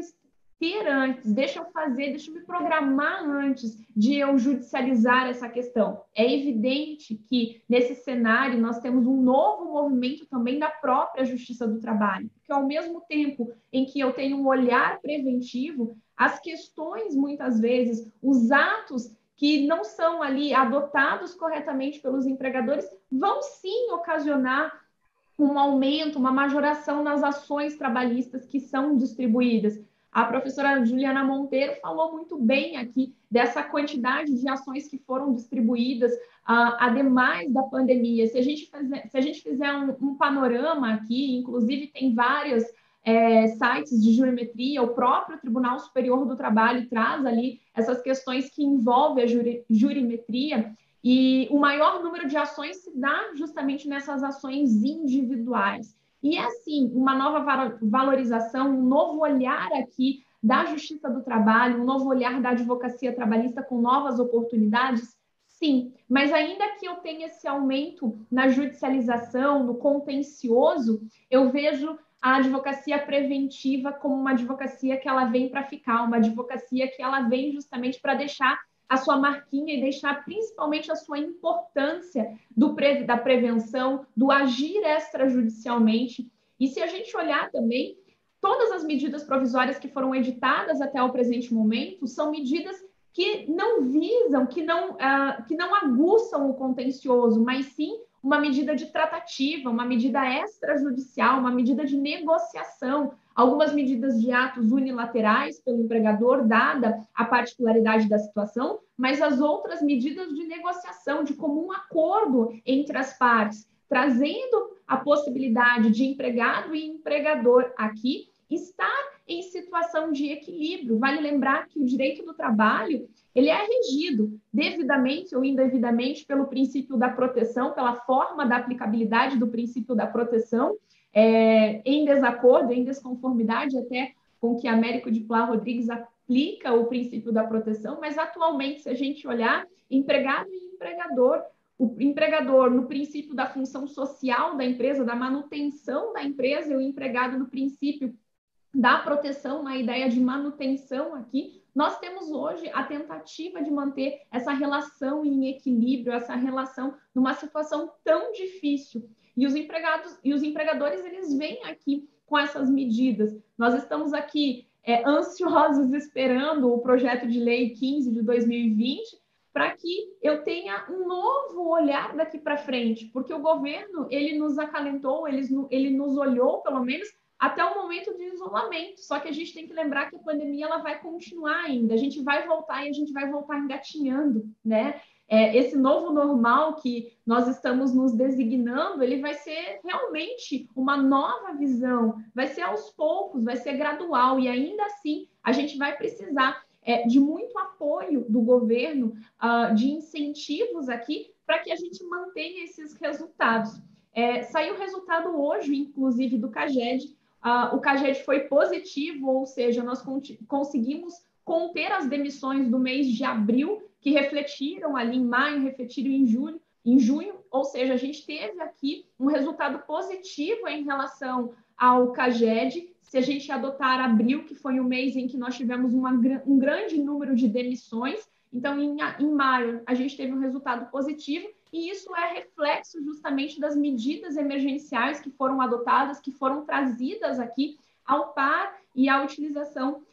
ter antes, deixa eu fazer, deixa eu me programar antes de eu judicializar essa questão. É evidente que, nesse cenário, nós temos um novo movimento também da própria Justiça do Trabalho, porque ao mesmo tempo em que eu tenho um olhar preventivo, as questões, muitas vezes, os atos que não são ali adotados corretamente pelos empregadores, vão sim ocasionar um aumento, uma majoração nas ações trabalhistas que são distribuídas. A professora Juliana Monteiro falou muito bem aqui dessa quantidade de ações que foram distribuídas, ademais da pandemia. Se a gente fizer um panorama aqui, inclusive tem vários sites de jurimetria, o próprio Tribunal Superior do Trabalho traz ali essas questões que envolvem a jurimetria, e o maior número de ações se dá justamente nessas ações individuais. E é assim, uma nova valorização, um novo olhar aqui da Justiça do Trabalho, um novo olhar da advocacia trabalhista com novas oportunidades, sim. Mas ainda que eu tenha esse aumento na judicialização, no contencioso, eu vejo a advocacia preventiva como uma advocacia que ela vem para ficar, uma advocacia que ela vem justamente para deixar a sua marquinha e deixar principalmente a sua importância da prevenção, do agir extrajudicialmente. E se a gente olhar também, todas as medidas provisórias que foram editadas até o presente momento são medidas que não visam, que não aguçam o contencioso, mas sim uma medida de tratativa, uma medida extrajudicial, uma medida de negociação, algumas medidas de atos unilaterais pelo empregador, dada a particularidade da situação, mas as outras medidas de negociação, de comum acordo entre as partes, trazendo a possibilidade de empregado e empregador aqui estar em situação de equilíbrio. Vale lembrar que o direito do trabalho ele é regido devidamente ou indevidamente pelo princípio da proteção, pela forma da aplicabilidade do princípio da proteção, em desacordo, em desconformidade até com que Américo de Plá Rodrigues aplica o princípio da proteção, mas atualmente, se a gente olhar, empregado e empregador, o empregador no princípio da função social da empresa, da manutenção da empresa, e o empregado no princípio da proteção, na ideia de manutenção aqui, nós temos hoje a tentativa de manter essa relação em equilíbrio, essa relação numa situação tão difícil. E os empregadores, eles vêm aqui com essas medidas. Nós estamos aqui ansiosos esperando o projeto de lei 15 de 2020 para que eu tenha um novo olhar daqui para frente, porque o governo, ele nos acalentou, ele nos olhou, pelo menos, até o momento de isolamento. Só que a gente tem que lembrar que a pandemia ela vai continuar ainda. A gente vai voltar e a gente vai voltar engatinhando, né? Esse novo normal que nós estamos nos designando, ele vai ser realmente uma nova visão, vai ser aos poucos, vai ser gradual, e ainda assim a gente vai precisar de muito apoio do governo, de incentivos aqui, para que a gente mantenha esses resultados. Saiu o resultado hoje, inclusive, do CAGED. O CAGED foi positivo, ou seja, nós conseguimos conter as demissões do mês de abril, que refletiram ali em maio, refletiram em junho, ou seja, a gente teve aqui um resultado positivo em relação ao CAGED. Se a gente adotar abril, que foi o mês em que nós tivemos um grande número de demissões, então em maio a gente teve um resultado positivo, e isso é reflexo justamente das medidas emergenciais que foram adotadas, que foram trazidas aqui ao par e à utilização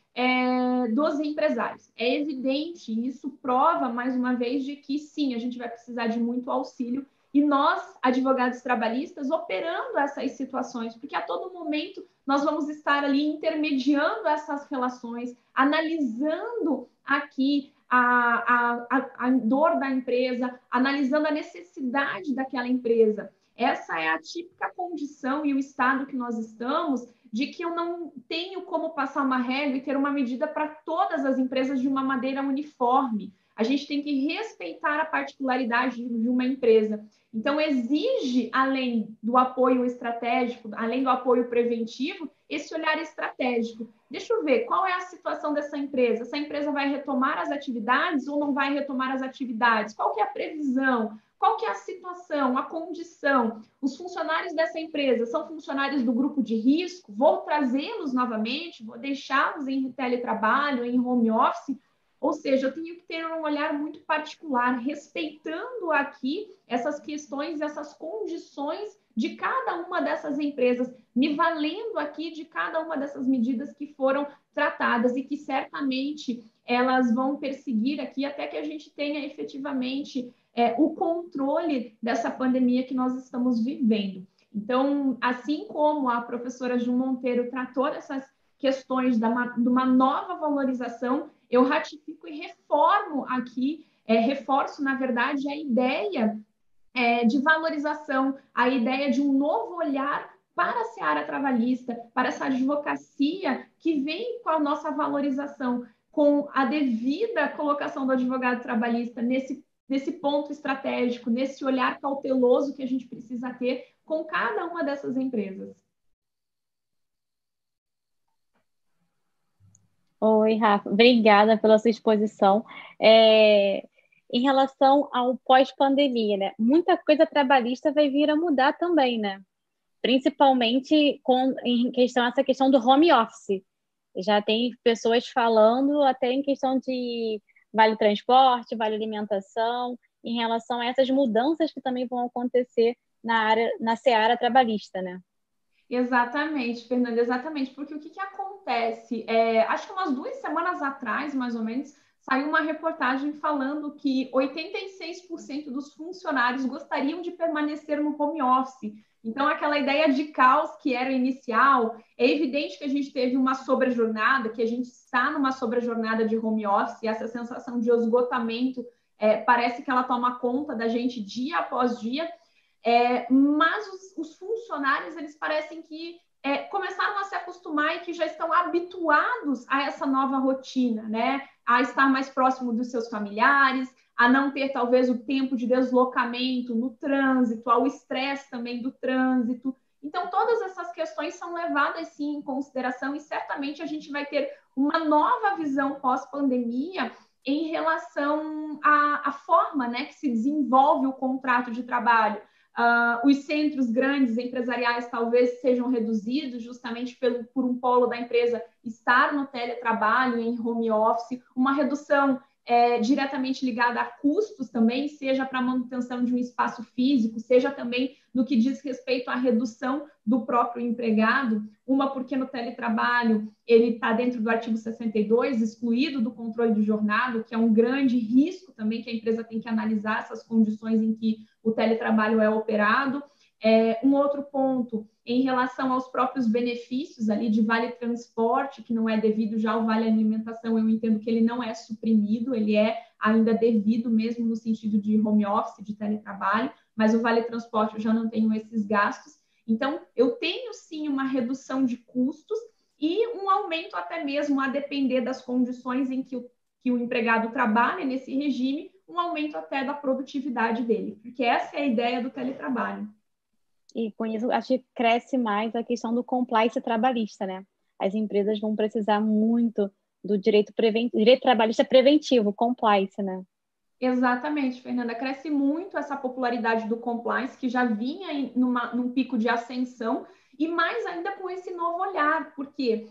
dos empresários. É evidente, e isso prova, mais uma vez, de que sim, a gente vai precisar de muito auxílio, e nós, advogados trabalhistas, operando essas situações, porque a todo momento nós vamos estar ali intermediando essas relações, analisando aqui a dor da empresa, analisando a necessidade daquela empresa. Essa é a típica condição e o estado que nós estamos, de que eu não tenho como passar uma régua e ter uma medida para todas as empresas de uma maneira uniforme. a gente tem que respeitar a particularidade de uma empresa. Então, exige, além do apoio estratégico, além do apoio preventivo, esse olhar estratégico. Deixa eu ver, qual é a situação dessa empresa? Essa empresa vai retomar as atividades ou não vai retomar as atividades? Qual que é a previsão? Qual que é a situação, a condição? Os funcionários dessa empresa são funcionários do grupo de risco? Vou trazê-los novamente? Vou deixá-los em teletrabalho, em home office? Ou seja, eu tenho que ter um olhar muito particular, respeitando aqui essas questões, essas condições de cada uma dessas empresas, me valendo aqui de cada uma dessas medidas que foram tratadas e que certamente elas vão perseguir aqui até que a gente tenha efetivamente o controle dessa pandemia que nós estamos vivendo. Então, assim como a professora Ju Monteiro tratou dessas questões de uma nova valorização, eu ratifico e reformo aqui, reforço, na verdade, a ideia de valorização, a ideia de um novo olhar para a seara trabalhista, para essa advocacia que vem com a nossa valorização, com a devida colocação do advogado trabalhista nesse ponto estratégico, nesse olhar cauteloso que a gente precisa ter com cada uma dessas empresas. Oi, Rafa. Obrigada pela sua exposição. Em relação ao pós-pandemia, né? Muita coisa trabalhista vai vir a mudar também, né? Principalmente essa questão do home office. Já tem pessoas falando até em questão de vale transporte, vale alimentação, em relação a essas mudanças que também vão acontecer na seara trabalhista, né? Exatamente, Fernanda, exatamente, porque o que acontece? Acho que umas 2 semanas atrás, mais ou menos, saiu uma reportagem falando que 86% dos funcionários gostariam de permanecer no home office. Então, aquela ideia de caos que era inicial, é evidente que a gente teve uma sobrejornada, que a gente está numa sobrejornada de home office, e essa sensação de esgotamento parece que ela toma conta da gente dia após dia, mas os funcionários, eles parecem que começaram a se acostumar e que já estão habituados a essa nova rotina, né? A estar mais próximo dos seus familiares, a não ter talvez o tempo de deslocamento no trânsito, ao estresse também do trânsito. Então, todas essas questões são levadas, sim, em consideração e certamente a gente vai ter uma nova visão pós-pandemia em relação à forma, né, que se desenvolve o contrato de trabalho. Os centros grandes empresariais talvez sejam reduzidos justamente por um polo da empresa estar no teletrabalho, em home office, uma redução diretamente ligada a custos também, seja para a manutenção de um espaço físico, seja também no que diz respeito à redução do próprio empregado, uma porque no teletrabalho ele está dentro do artigo 62, excluído do controle de jornada, que é um grande risco também que a empresa tem que analisar essas condições em que o teletrabalho é operado. Um outro ponto, em relação aos próprios benefícios ali de vale transporte, que não é devido já ao vale alimentação, eu entendo que ele não é suprimido, ele é ainda devido mesmo no sentido de home office, de teletrabalho, mas o vale transporte eu já não tenho esses gastos. Então, eu tenho sim uma redução de custos e um aumento até mesmo a depender das condições em que o empregado trabalha nesse regime, um aumento até da produtividade dele, porque essa é a ideia do teletrabalho. E com isso, acho que cresce mais a questão do compliance trabalhista, né? As empresas vão precisar muito do direito trabalhista preventivo, compliance, né? Exatamente, Fernanda. Cresce muito essa popularidade do compliance, que já vinha num pico de ascensão, e mais ainda com esse novo olhar, porque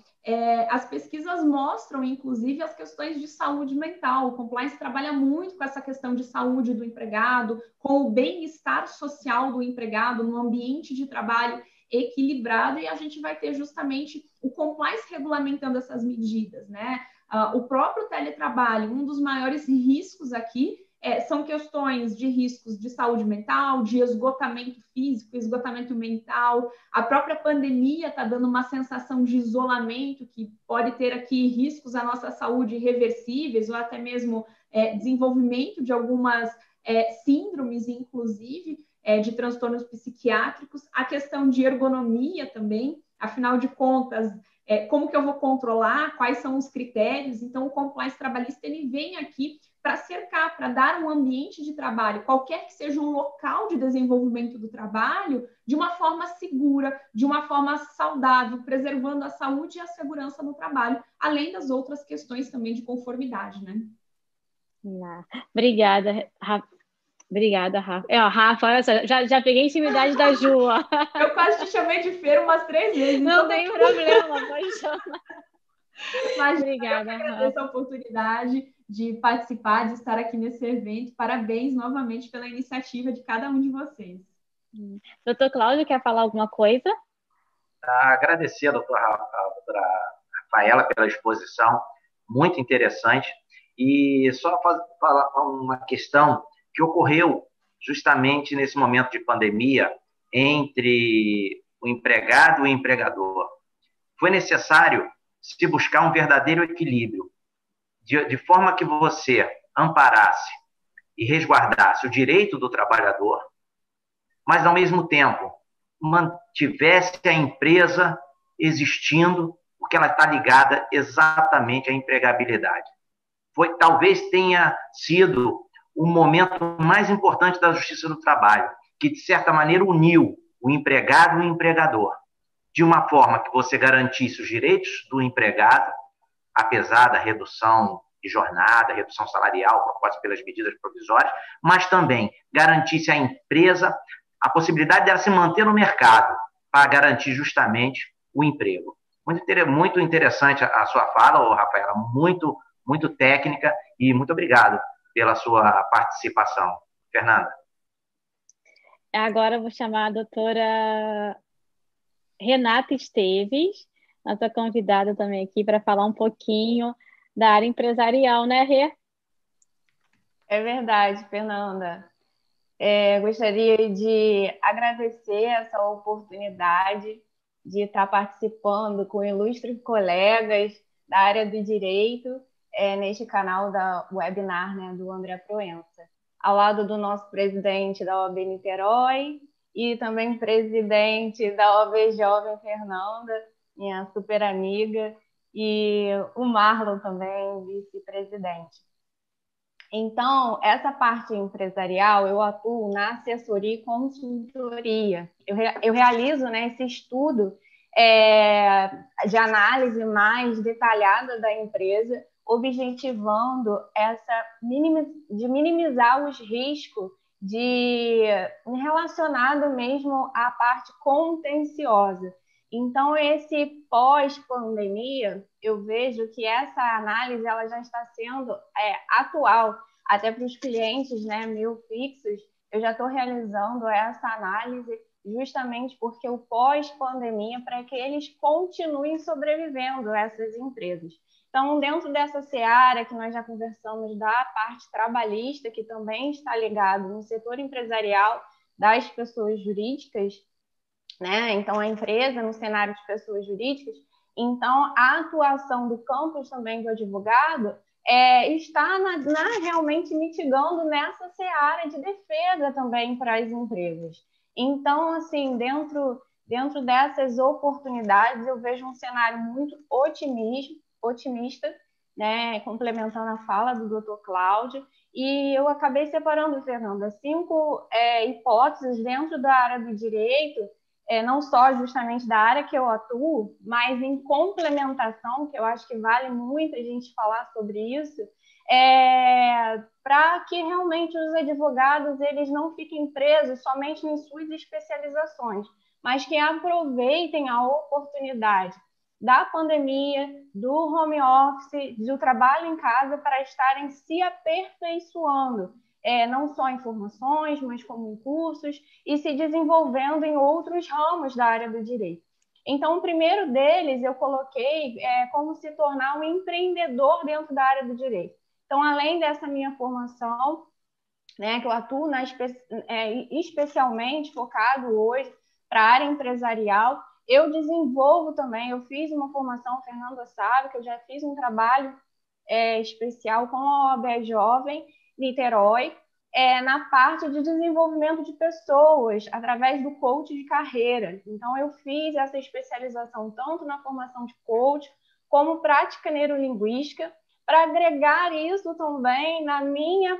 as pesquisas mostram, inclusive, as questões de saúde mental. O compliance trabalha muito com essa questão de saúde do empregado, com o bem-estar social do empregado no ambiente de trabalho equilibrado, e a gente vai ter justamente o compliance regulamentando essas medidas, né? O próprio teletrabalho, um dos maiores riscos aqui são questões de riscos de saúde mental, de esgotamento físico, esgotamento mental. A própria pandemia está dando uma sensação de isolamento que pode ter aqui riscos à nossa saúde irreversíveis ou até mesmo desenvolvimento de algumas síndromes, inclusive, de transtornos psiquiátricos. A questão de ergonomia também, afinal de contas, como que eu vou controlar, quais são os critérios. Então, o compliance trabalhista ele vem aqui para cercar para dar um ambiente de trabalho, qualquer que seja um local de desenvolvimento do trabalho, de uma forma segura, de uma forma saudável, preservando a saúde e a segurança no trabalho, além das outras questões também de conformidade, né? Obrigada, Rafa. Obrigada, Rafa. Rafa, olha só, já peguei a intimidade da Ju. Eu quase te chamei de Feira umas 3 vezes. Não tem problema, pode chamar. Mas obrigada, eu agradeço a oportunidade de participar, de estar aqui nesse evento. Parabéns novamente pela iniciativa de cada um de vocês. Doutor Cláudio, quer falar alguma coisa? Agradecer a doutora Rafaela pela exposição, muito interessante. E só falar uma questão que ocorreu justamente nesse momento de pandemia entre o empregado e o empregador. Foi necessário se buscar um verdadeiro equilíbrio, de forma que você amparasse e resguardasse o direito do trabalhador, mas, ao mesmo tempo, mantivesse a empresa existindo, porque ela está ligada exatamente à empregabilidade. Talvez tenha sido o momento mais importante da Justiça do Trabalho, que, de certa maneira, uniu o empregado e o empregador, de uma forma que você garantisse os direitos do empregado, apesar da redução de jornada, redução salarial proposta pelas medidas provisórias, mas também garantisse à empresa a possibilidade dela se manter no mercado para garantir justamente o emprego. Muito interessante a sua fala, Rafaela, muito técnica, e muito obrigado pela sua participação. Fernanda. Agora eu vou chamar a doutora Renata Esteves, nossa convidada também aqui, para falar um pouquinho da área empresarial, né, Rê? É verdade, Fernanda. Gostaria de agradecer essa oportunidade de estar participando com ilustres colegas da área do direito neste canal da webinar, né, do André Proença, ao lado do nosso presidente da OAB Niterói e também presidente da OAB Jovem Fernanda, minha super amiga, e o Marlon também, vice-presidente. Então, essa parte empresarial, eu atuo na assessoria e consultoria. Eu realizo, né, esse estudo de análise mais detalhada da empresa, objetivando de minimizar os riscos relacionado mesmo à parte contenciosa. Então, esse pós-pandemia, eu vejo que essa análise ela já está sendo atual, até para os clientes, né, mil fixos, eu já estou realizando essa análise justamente porque o pós-pandemia, para que eles continuem sobrevivendo, essas empresas. Então, dentro dessa seara que nós já conversamos da parte trabalhista, que também está ligado no setor empresarial das pessoas jurídicas, né? Então, a empresa no cenário de pessoas jurídicas, então a atuação do campus também do advogado está realmente mitigando nessa seara de defesa também para as empresas. Então, assim, dentro dessas oportunidades, eu vejo um cenário muito otimista, né? Complementando a fala do Dr. Cláudio, e eu acabei separando, Fernanda, 5 hipóteses dentro da área do direito, não só justamente da área que eu atuo, mas em complementação, que eu acho que vale muito a gente falar sobre isso, para que realmente os advogados eles não fiquem presos somente em suas especializações, mas que aproveitem a oportunidade da pandemia, do home office, do trabalho em casa para estarem se aperfeiçoando, não só em formações, mas como em cursos, e se desenvolvendo em outros ramos da área do direito. Então, o primeiro deles eu coloquei como se tornar um empreendedor dentro da área do direito. Então, além dessa minha formação, né, que eu atuo especialmente focado hoje para a área empresarial, eu desenvolvo também, eu fiz uma formação, a Fernanda sabe, que eu já fiz um trabalho especial com a OAB Jovem Niterói, na parte de desenvolvimento de pessoas, através do coach de carreira. Então, eu fiz essa especialização tanto na formação de coach, como prática neurolinguística, para agregar isso também na minha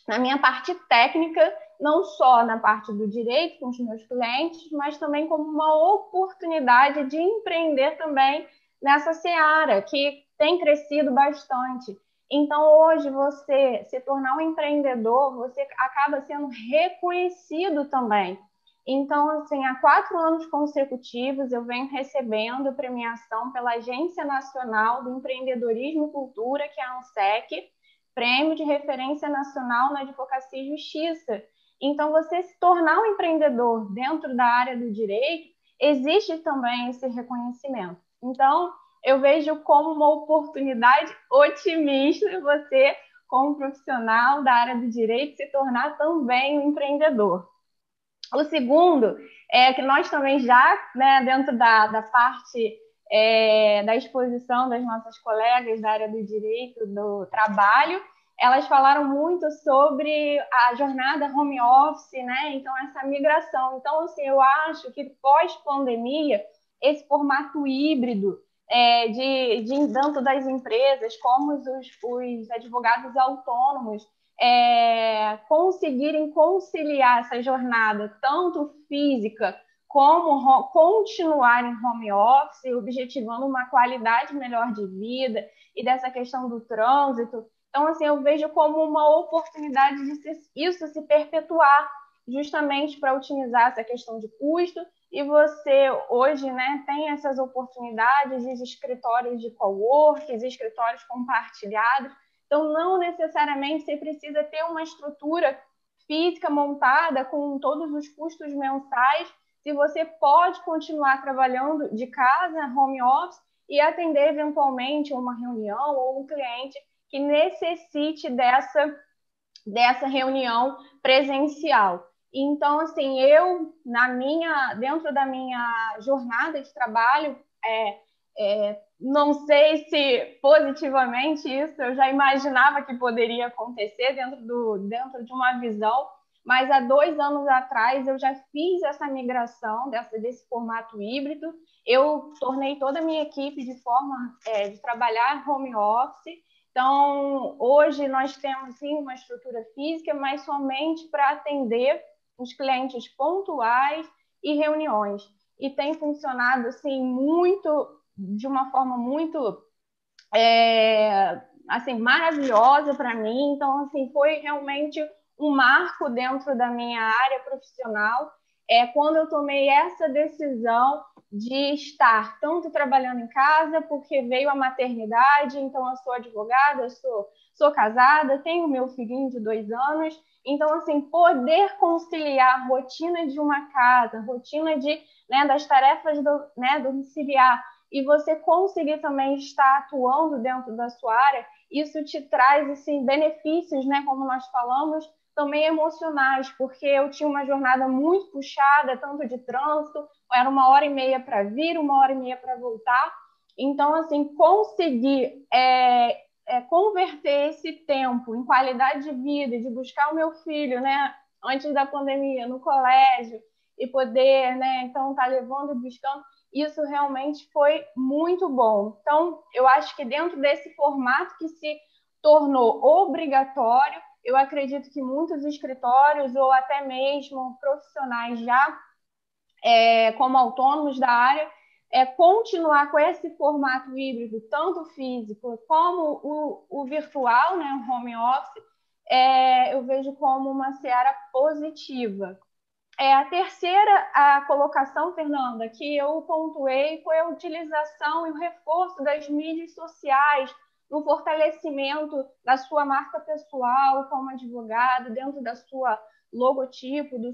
na minha parte técnica, não só na parte do direito com os meus clientes, mas também como uma oportunidade de empreender também nessa seara, que tem crescido bastante. Então, hoje, você se tornar um empreendedor, você acaba sendo reconhecido também. Então, assim, há 4 anos consecutivos, eu venho recebendo premiação pela Agência Nacional do Empreendedorismo e Cultura, que é a ANSEC, Prêmio de Referência Nacional na Advocacia e Justiça. Então, você se tornar um empreendedor dentro da área do direito, existe também esse reconhecimento. Então, eu vejo como uma oportunidade otimista você, como profissional da área do direito, se tornar também um empreendedor. O segundo é que nós também já, né, dentro da parte da exposição das nossas colegas da área do direito, do trabalho, elas falaram muito sobre a jornada home office, né? Então, essa migração. Então, assim, eu acho que pós-pandemia, esse formato híbrido dentro das empresas, como os advogados autônomos, conseguirem conciliar essa jornada, tanto física como continuar em home office, objetivando uma qualidade melhor de vida e dessa questão do trânsito. Então, assim, eu vejo como uma oportunidade de isso se perpetuar, justamente para otimizar essa questão de custo. E você, hoje, né, tem essas oportunidades de escritórios de coworking, escritórios compartilhados. Então, não necessariamente você precisa ter uma estrutura física montada com todos os custos mensais, se você pode continuar trabalhando de casa, home office, e atender eventualmente uma reunião ou um cliente que necessite dessa reunião presencial. Então, assim, eu, dentro da minha jornada de trabalho, não sei se positivamente isso eu já imaginava que poderia acontecer dentro de uma visão, mas há 2 anos atrás eu já fiz essa migração desse formato híbrido. Eu tornei toda a minha equipe de forma de trabalhar home office. Então, hoje nós temos sim uma estrutura física, mas somente para atender os clientes pontuais e reuniões. E tem funcionado assim, de uma forma muito assim, maravilhosa para mim. Então, assim, foi realmente um marco dentro da minha área profissional. Quando eu tomei essa decisão de estar tanto trabalhando em casa, porque veio a maternidade, então eu sou advogada, sou casada, tenho meu filhinho de 2 anos, então, assim, poder conciliar a rotina de uma casa, rotina das tarefas domiciliar, e você conseguir também estar atuando dentro da sua área, isso te traz, assim, benefícios, né, como nós falamos, também emocionais, porque eu tinha uma jornada muito puxada, tanto de trânsito, era 1h30 para vir, 1h30 para voltar. Então, assim, conseguir converter esse tempo em qualidade de vida, de buscar o meu filho, né, antes da pandemia, no colégio, e poder, né, então, estar levando e buscando, isso realmente foi muito bom. Então, eu acho que dentro desse formato que se tornou obrigatório, eu acredito que muitos escritórios ou até mesmo profissionais já como autônomos da área, continuar com esse formato híbrido, tanto físico como o virtual, né, o home office, eu vejo como uma seara positiva. A terceira colocação, Fernanda, que eu pontuei foi a utilização e o reforço das mídias sociais no fortalecimento da sua marca pessoal como advogado, dentro da sua logotipo, do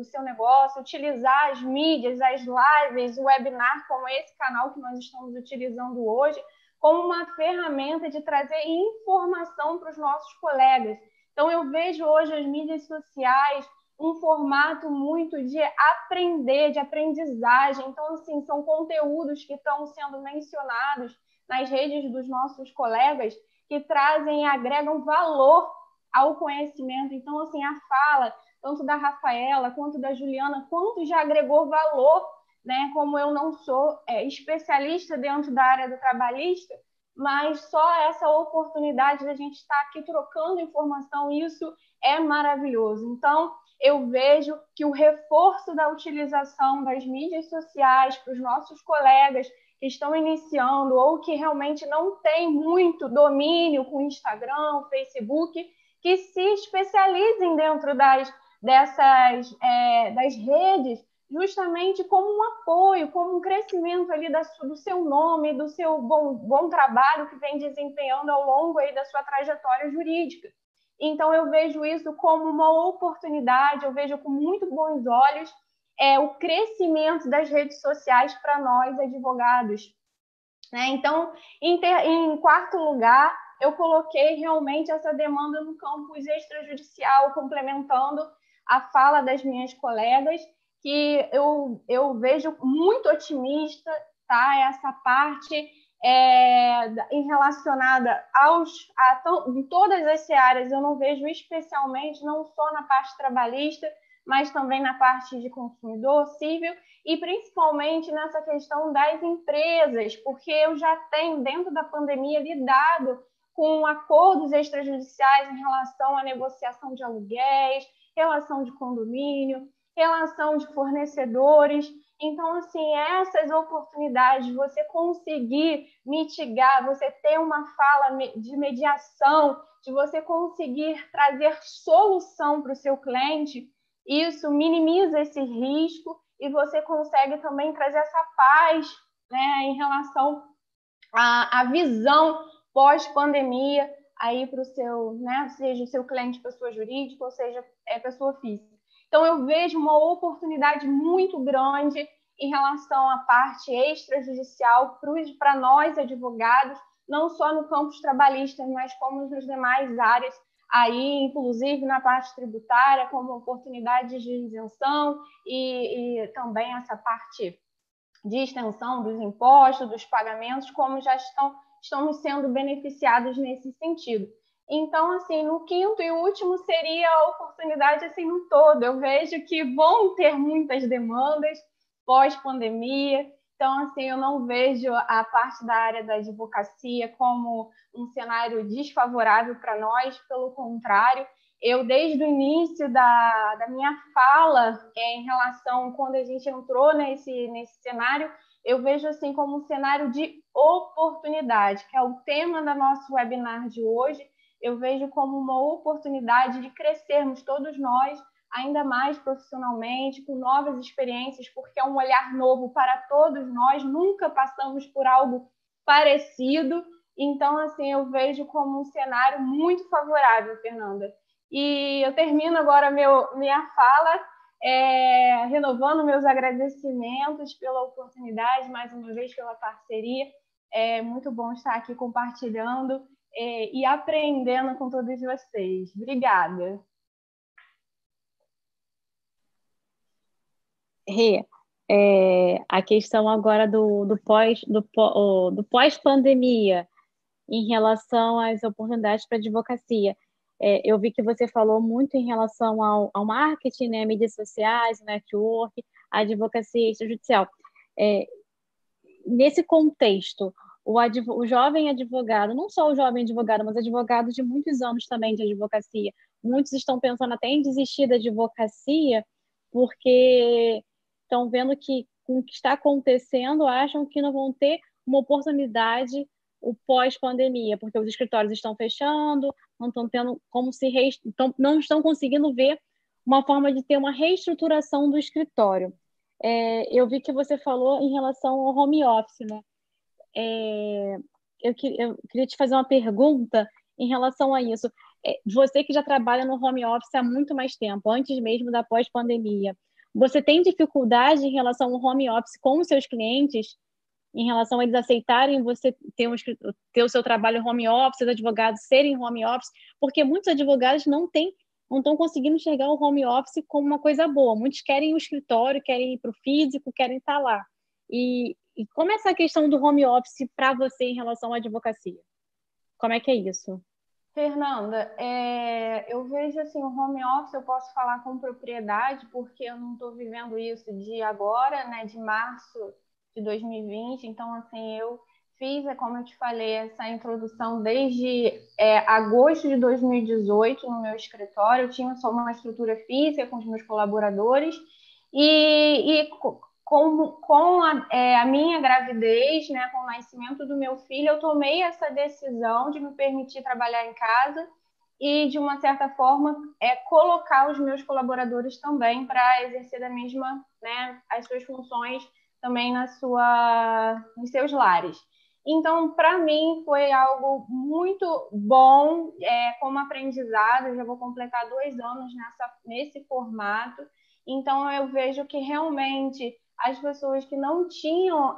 seu negócio, utilizar as mídias, as lives, o webinar, como esse canal que nós estamos utilizando hoje, como uma ferramenta de trazer informação para os nossos colegas. Então, eu vejo hoje as mídias sociais um formato muito de aprender, de aprendizagem. Então, assim, são conteúdos que estão sendo mencionados nas redes dos nossos colegas que trazem e agregam valor ao conhecimento. Então, assim, a fala, tanto da Rafaela quanto da Juliana, quanto já agregou valor, né? Como eu não sou especialista dentro da área do trabalhista, mas só essa oportunidade da gente estar aqui trocando informação, isso é maravilhoso. Então, eu vejo que o reforço da utilização das mídias sociais para os nossos colegas que estão iniciando ou que realmente não têm muito domínio com Instagram, Facebook, que se especializem dentro das redes, justamente como um apoio, como um crescimento ali do seu nome, do seu bom trabalho que vem desempenhando ao longo aí da sua trajetória jurídica. Então, eu vejo isso como uma oportunidade, eu vejo com muito bons olhos o crescimento das redes sociais para nós, advogados. Né? Então, em quarto lugar, eu coloquei realmente essa demanda no campus extrajudicial, complementando a fala das minhas colegas, que eu vejo muito otimista, tá? Essa parte em relacionada em todas as searas, eu não vejo especialmente, não só na parte trabalhista, mas também na parte de consumidor civil e principalmente nessa questão das empresas, porque eu já tenho, dentro da pandemia, lidado com acordos extrajudiciais em relação à negociação de aluguéis, relação de condomínio, relação de fornecedores. Então, assim, essas oportunidades, você conseguir mitigar, você ter uma fala de mediação, de você conseguir trazer solução para o seu cliente, isso minimiza esse risco e você consegue também trazer essa paz, né, em relação à visão pós-pandemia aí para o seu, né, seja o seu cliente pessoa jurídica ou seja pessoa física. Então, eu vejo uma oportunidade muito grande em relação à parte extrajudicial para nós, advogados, não só no campo trabalhista, mas como nas demais áreas, aí, inclusive na parte tributária, como oportunidades de isenção e também essa parte de extensão dos impostos, dos pagamentos, como já estamos sendo beneficiados nesse sentido. Então, assim, no quinto e último seria a oportunidade assim no todo. Eu vejo que vão ter muitas demandas pós-pandemia. Então, assim, eu não vejo a parte da área da advocacia como um cenário desfavorável para nós, pelo contrário. Eu, desde o início da minha fala em relação, quando a gente entrou nesse cenário, eu vejo assim como um cenário de oportunidade, que é o tema do nosso webinar de hoje. Eu vejo como uma oportunidade de crescermos todos nós, ainda mais profissionalmente, com novas experiências, porque é um olhar novo para todos nós, nunca passamos por algo parecido. Então, assim, eu vejo como um cenário muito favorável, Fernanda. E eu termino agora minha fala renovando meus agradecimentos pela oportunidade, mais uma vez pela parceria. É muito bom estar aqui compartilhando e aprendendo com todos vocês. Obrigada. Rê, a questão agora do pós-pandemia em relação às oportunidades para advocacia. Eu vi que você falou muito em relação ao marketing, né, mídias sociais, network, a advocacia extrajudicial. Nesse contexto, o jovem advogado, não só o jovem advogado, mas advogados de muitos anos também de advocacia, muitos estão pensando até em desistir da advocacia porque estão vendo que com o que está acontecendo, acham que não vão ter uma oportunidade o pós-pandemia, porque os escritórios estão fechando, não estão tendo como não estão conseguindo ver uma forma de ter uma reestruturação do escritório. Eu vi que você falou em relação ao home office, né? Eu queria te fazer uma pergunta em relação a isso. Você que já trabalha no home office há muito mais tempo, antes mesmo da pós-pandemia, você tem dificuldade em relação ao home office com os seus clientes, em relação a eles aceitarem você ter o seu trabalho home office, os advogados serem home office, porque muitos advogados não estão conseguindo enxergar o home office como uma coisa boa. Muitos querem o escritório, querem ir para o físico, querem estar lá. E como é essa questão do home office para você em relação à advocacia? Como é que é isso? Fernanda, eu vejo assim, o home office eu posso falar com propriedade, porque eu não estou vivendo isso de agora, né, de março de 2020, então assim, eu fiz, como eu te falei, essa introdução desde agosto de 2018 no meu escritório. Eu tinha só uma estrutura física com os meus colaboradores e com a minha gravidez, né, com o nascimento do meu filho, eu tomei essa decisão de me permitir trabalhar em casa e, de uma certa forma, colocar os meus colaboradores também para exercer da mesma, né, as suas funções também nos seus lares. Então, para mim, foi algo muito bom, como aprendizado. Eu já vou completar 2 anos nesse formato. Então, eu vejo que realmente as pessoas que não tinham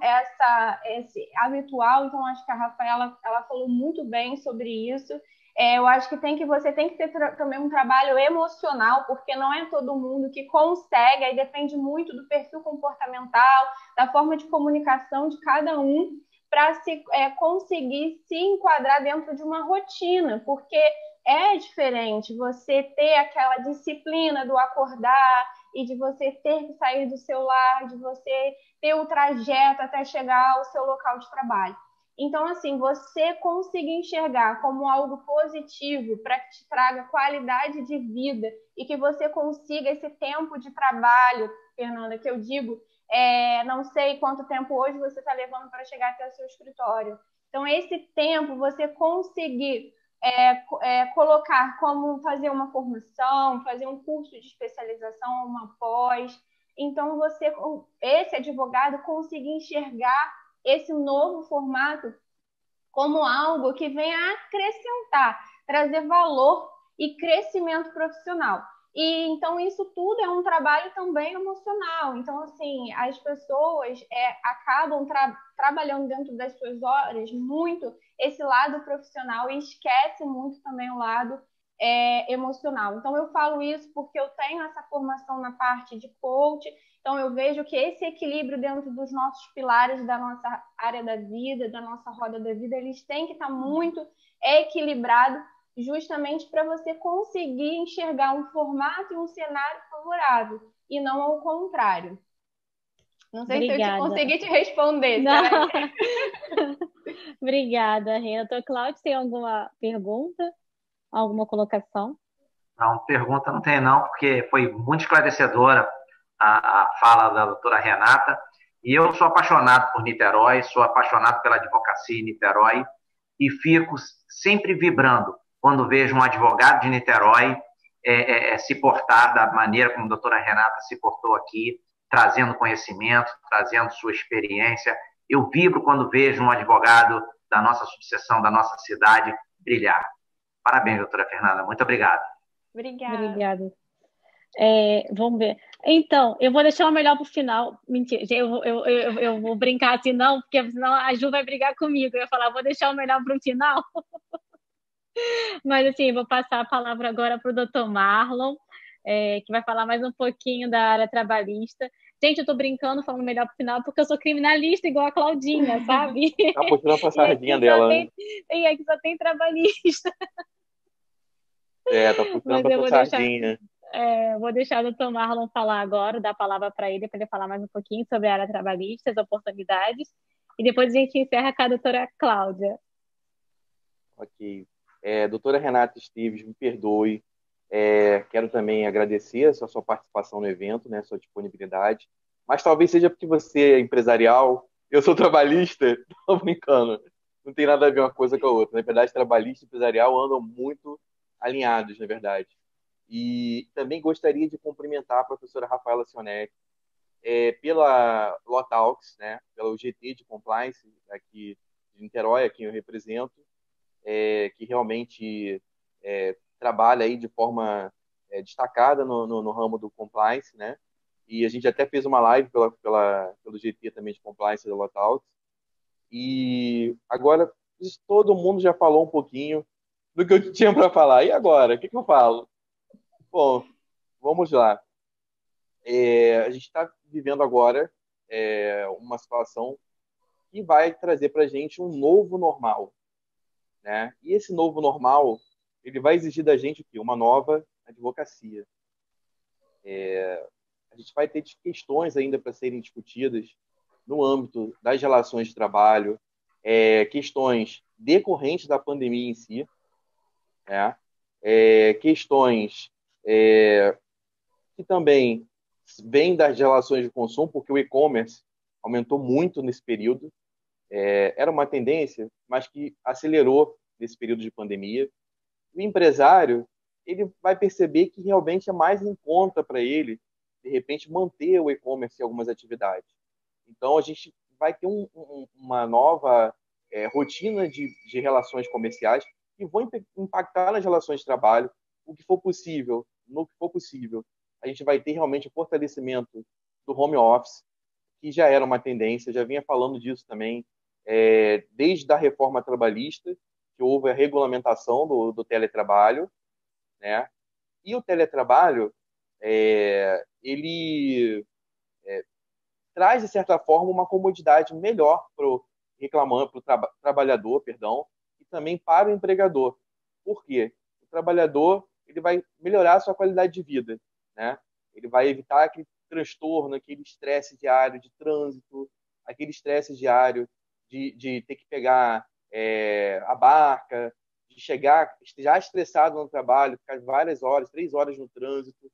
esse habitual, então acho que a Rafaela ela falou muito bem sobre isso. Eu acho que você tem que ter também um trabalho emocional, porque não é todo mundo que consegue, aí depende muito do perfil comportamental, da forma de comunicação de cada um, para conseguir se enquadrar dentro de uma rotina, porque é diferente você ter aquela disciplina do acordar e de você ter que sair do seu lar, de você ter o trajeto até chegar ao seu local de trabalho. Então, assim, você conseguir enxergar como algo positivo para que te traga qualidade de vida e que você consiga esse tempo de trabalho, Fernanda, que eu digo, não sei quanto tempo hoje você está levando para chegar até o seu escritório. Então, esse tempo, você conseguir colocar como fazer uma formação, fazer um curso de especialização, uma pós. Então, esse advogado conseguir enxergar esse novo formato como algo que venha acrescentar, trazer valor e crescimento profissional. E então isso tudo é um trabalho também emocional. Então, assim, as pessoas acabam trabalhando dentro das suas horas muito esse lado profissional e esquecem muito também o lado emocional. Então, eu falo isso porque eu tenho essa formação na parte de coach. Então, eu vejo que esse equilíbrio dentro dos nossos pilares da nossa área da vida, da nossa roda da vida, eles têm que estar muito equilibrados, justamente para você conseguir enxergar um formato e um cenário favorável, e não ao contrário. Não sei se eu consegui te responder. Não. Obrigada, Renata. Cláudio, tem alguma pergunta? Alguma colocação? Não, pergunta não tem não, porque foi muito esclarecedora a fala da doutora Renata, e eu sou apaixonado por Niterói, sou apaixonado pela advocacia em Niterói, e fico sempre vibrando quando vejo um advogado de Niterói se portar da maneira como a doutora Renata se portou aqui, trazendo conhecimento, trazendo sua experiência. Eu vibro quando vejo um advogado da nossa subseção, da nossa cidade, brilhar. Parabéns, doutora Fernanda. Muito obrigado. Obrigada. Vamos ver. Então, eu vou deixar o melhor para o final. Mentira, eu vou brincar assim, não, porque senão a Ju vai brigar comigo. Eu ia falar, vou deixar o melhor para o final. Mas, assim, vou passar a palavra agora para o doutor Marlon, que vai falar mais um pouquinho da área trabalhista. Gente, eu tô brincando, falando melhor pro final, porque eu sou criminalista igual a Claudinha, sabe? Tá puxando a passadinha dela, né? E aqui só tem trabalhista. Tá puxando a passadinha. Vou deixar o doutor Marlon falar agora, dar a palavra para ele falar mais um pouquinho sobre a área trabalhista, as oportunidades, e depois a gente encerra com a doutora Cláudia. Ok. Doutora Renata Esteves, me perdoe. Quero também agradecer a sua participação no evento, né, sua disponibilidade. Mas talvez seja porque você é empresarial, eu sou trabalhista, estou brincando. Não tem nada a ver uma coisa com a outra. Na verdade, trabalhista e empresarial andam muito alinhados, na verdade. E também gostaria de cumprimentar a professora Rafaela Sionetti pela Law Talks, né, pelo GT de Compliance aqui de Niterói, a quem eu represento, que realmente trabalha aí de forma destacada no ramo do compliance, né? E a gente até fez uma live pelo GT também de compliance da Law Talks. E agora todo mundo já falou um pouquinho do que eu tinha para falar. E agora? O que eu falo? Bom, vamos lá. A gente está vivendo agora uma situação que vai trazer para a gente um novo normal, né? E esse novo normal, ele vai exigir da gente o quê? Uma nova advocacia. A gente vai ter questões ainda para serem discutidas no âmbito das relações de trabalho, questões decorrentes da pandemia em si, né? Questões que também vêm das relações de consumo, porque o e-commerce aumentou muito nesse período. Era uma tendência, mas que acelerou nesse período de pandemia. O empresário, ele vai perceber que realmente é mais em conta para ele, de repente, manter o e-commerce em algumas atividades. Então, a gente vai ter uma nova rotina de relações comerciais que vão impactar nas relações de trabalho, o que for possível, no que for possível. A gente vai ter realmente o fortalecimento do home office, que já era uma tendência, já vinha falando disso também, desde a reforma trabalhista, que houve a regulamentação do teletrabalho, né? E o teletrabalho, ele traz, de certa forma, uma comodidade melhor para o reclamante, para o trabalhador, perdão, e também para o empregador. Por quê? O trabalhador ele vai melhorar a sua qualidade de vida, né? Ele vai evitar aquele transtorno, aquele estresse diário de trânsito, aquele estresse diário de ter que pegar a barca, de chegar já estressado no trabalho, ficar várias horas, 3 horas no trânsito,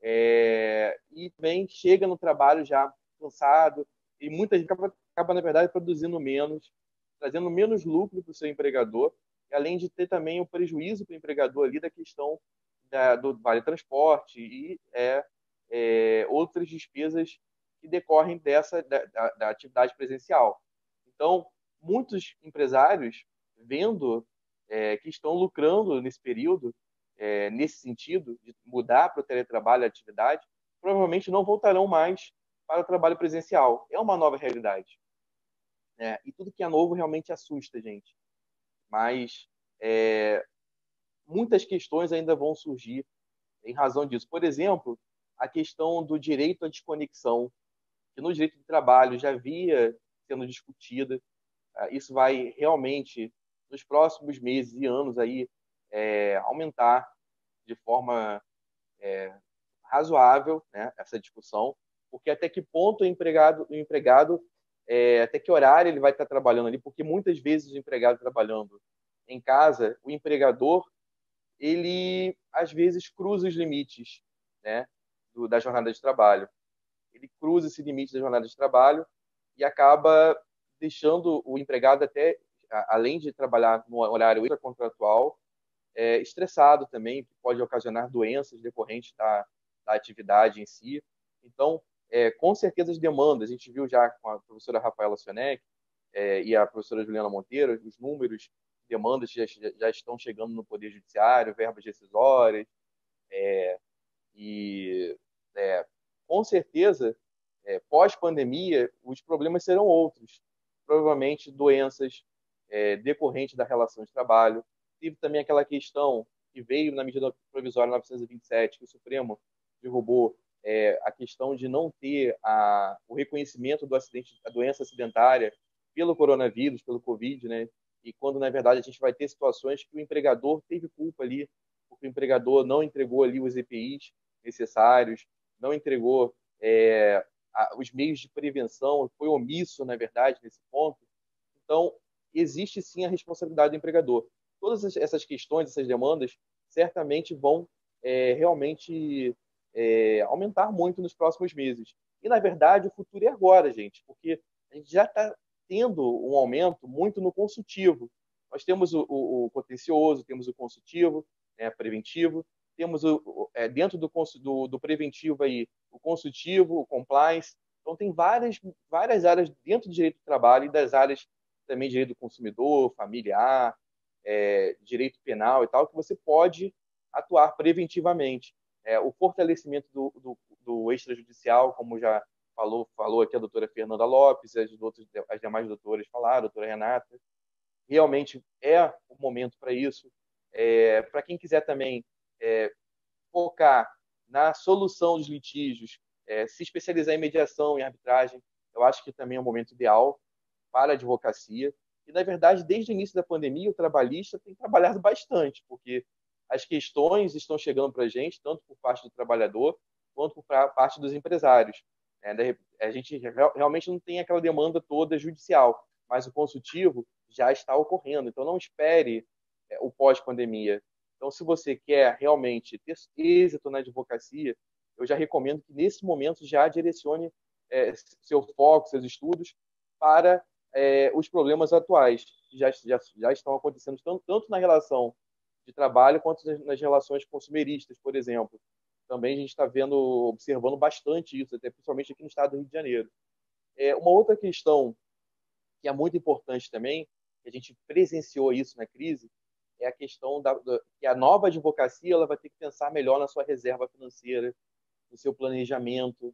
e também chega no trabalho já cansado, e muita gente acaba, na verdade, produzindo menos, trazendo menos lucro para o seu empregador, e além de ter também o prejuízo para o empregador ali da questão do vale transporte e outras despesas que decorrem da atividade presencial. Então, muitos empresários, vendo que estão lucrando nesse período, nesse sentido, de mudar para o teletrabalho a atividade, provavelmente não voltarão mais para o trabalho presencial. É uma nova realidade. E tudo que é novo realmente assusta, gente. Mas muitas questões ainda vão surgir em razão disso. Por exemplo, a questão do direito à desconexão, que no direito de trabalho já havia sendo discutida. Isso vai realmente, nos próximos meses e anos, aí, aumentar de forma razoável, né, essa discussão, porque até que ponto o empregado até que horário ele vai estar trabalhando ali, porque muitas vezes o empregado trabalhando em casa, o empregador, ele às vezes cruza os limites, né, da jornada de trabalho. Ele cruza esse limite da jornada de trabalho e acaba deixando o empregado até, além de trabalhar no horário extracontratual, estressado também, que pode ocasionar doenças decorrentes da atividade em si. Então, com certeza as demandas, a gente viu já com a professora Rafaela Sionec e a professora Juliana Monteiro, os números de demandas já estão chegando no Poder Judiciário, verbas decisórias, e com certeza, pós-pandemia, os problemas serão outros. Provavelmente doenças decorrentes da relação de trabalho. Teve também aquela questão que veio na medida provisória 927, que o Supremo derrubou, a questão de não ter o reconhecimento do acidente, da doença acidentária pelo coronavírus, pelo Covid, né? E quando, na verdade, a gente vai ter situações que o empregador teve culpa ali, porque o empregador não entregou ali os EPIs necessários, não entregou os meios de prevenção, foi omisso, na verdade, nesse ponto. Então, existe sim a responsabilidade do empregador. Todas essas questões, essas demandas, certamente vão realmente aumentar muito nos próximos meses. E, na verdade, o futuro é agora, gente, porque a gente já está tendo um aumento muito no consultivo. Nós temos o contencioso, temos o consultivo, preventivo, temos dentro do preventivo aí, o consultivo, o compliance. Então, tem várias áreas dentro do direito do trabalho e das áreas também direito do consumidor, familiar, direito penal e tal, que você pode atuar preventivamente. O fortalecimento do extrajudicial, como já falou aqui a doutora Fernanda Lopes, as demais doutoras falaram, a doutora Renata, realmente é o momento para isso. Para quem quiser também focar na solução dos litígios, se especializar em mediação, em arbitragem, eu acho que também é um momento ideal para a advocacia. E, na verdade, desde o início da pandemia, o trabalhista tem trabalhado bastante, porque as questões estão chegando para a gente, tanto por parte do trabalhador, quanto por parte dos empresários. A gente realmente não tem aquela demanda toda judicial, mas o consultivo já está ocorrendo. Então, não espere o pós-pandemia. Então, se você quer realmente ter êxito na advocacia, eu já recomendo que, nesse momento, já direcione seu foco, seus estudos para os problemas atuais, que já estão acontecendo tanto na relação de trabalho quanto nas relações consumeristas, por exemplo. Também a gente está observando bastante isso, até principalmente aqui no estado do Rio de Janeiro. Uma outra questão que é muito importante também, que a gente presenciou isso na crise, é a questão que a nova advocacia ela vai ter que pensar melhor na sua reserva financeira, no seu planejamento,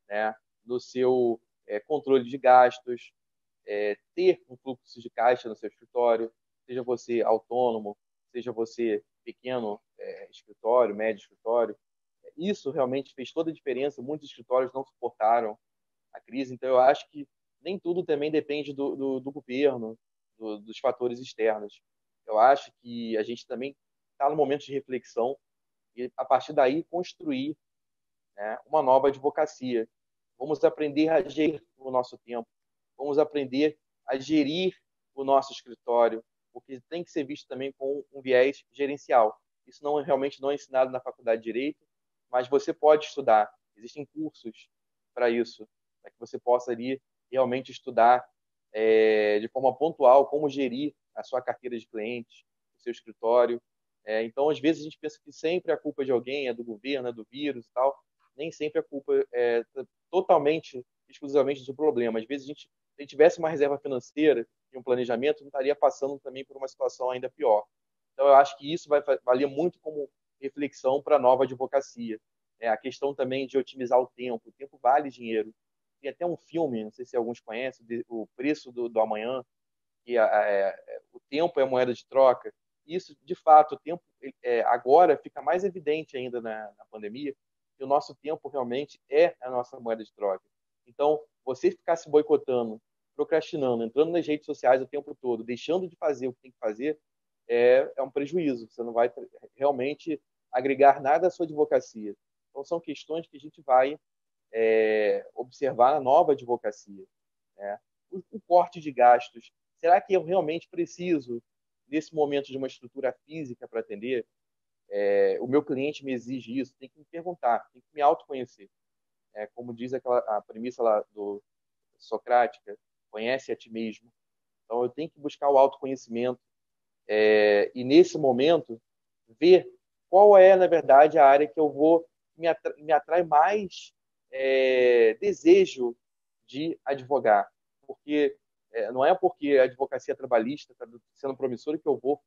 né, no seu controle de gastos, ter um fluxo de caixa no seu escritório, seja você autônomo, seja você pequeno escritório, médio escritório. Isso realmente fez toda a diferença. Muitos escritórios não suportaram a crise, então eu acho que nem tudo também depende do governo, dos fatores externos. Eu acho que a gente também está no momento de reflexão e, a partir daí, construir, né, uma nova advocacia. Vamos aprender a gerir o nosso tempo, vamos aprender a gerir o nosso escritório, porque tem que ser visto também com um viés gerencial. Isso realmente não é ensinado na faculdade de Direito, mas você pode estudar. Existem cursos para isso, para que você possa ali realmente estudar de forma pontual como gerir a sua carteira de clientes, o seu escritório. Então, às vezes, a gente pensa que sempre a culpa é de alguém, é do governo, é do vírus e tal. Nem sempre a culpa é totalmente, exclusivamente do problema. Às vezes, se a gente tivesse uma reserva financeira e um planejamento, não estaria passando também por uma situação ainda pior. Então, eu acho que isso vai valer muito como reflexão para a nova advocacia. A questão também de otimizar o tempo. O tempo vale dinheiro. Tem até um filme, não sei se alguns conhecem, O Preço do Amanhã, que o tempo é a moeda de troca. Isso, de fato, o tempo agora fica mais evidente ainda na pandemia, que o nosso tempo realmente é a nossa moeda de troca. Então, você ficar se boicotando, procrastinando, entrando nas redes sociais o tempo todo, deixando de fazer o que tem que fazer, é um prejuízo. Você não vai realmente agregar nada à sua advocacia. Então, são questões que a gente vai observar na nova advocacia. Né? O corte de gastos. Será que eu realmente preciso, nesse momento, de uma estrutura física para atender? O meu cliente me exige isso? Tem que me perguntar, tem que me autoconhecer. Como diz a premissa lá do socrática, conhece a ti mesmo. Então, eu tenho que buscar o autoconhecimento e, nesse momento, ver qual é, na verdade, a área que eu vou me atrai mais desejo de advogar. Porque não é porque a advocacia trabalhista está sendo promissora que eu vou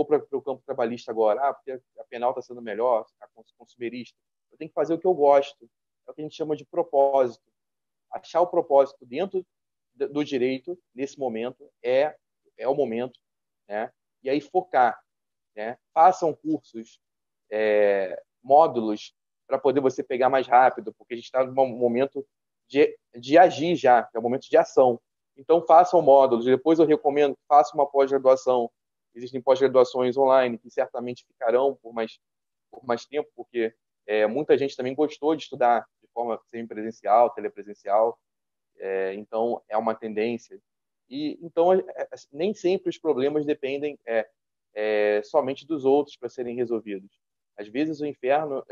para o campo trabalhista agora, porque a penal está sendo melhor, a consumerista. Eu tenho que fazer o que eu gosto. É o que a gente chama de propósito. Achar o propósito dentro do direito, nesse momento, é o momento. Né? E aí focar. Né? Façam cursos, módulos, para poder você pegar mais rápido, porque a gente está num momento de agir já, é um momento de ação. Então, façam módulos. Depois eu recomendo que façam uma pós-graduação. Existem pós-graduações online que certamente ficarão por mais tempo, porque muita gente também gostou de estudar de forma semipresencial, telepresencial. Então, é uma tendência. E então, nem sempre os problemas dependem somente dos outros para serem resolvidos. Às vezes, o inferno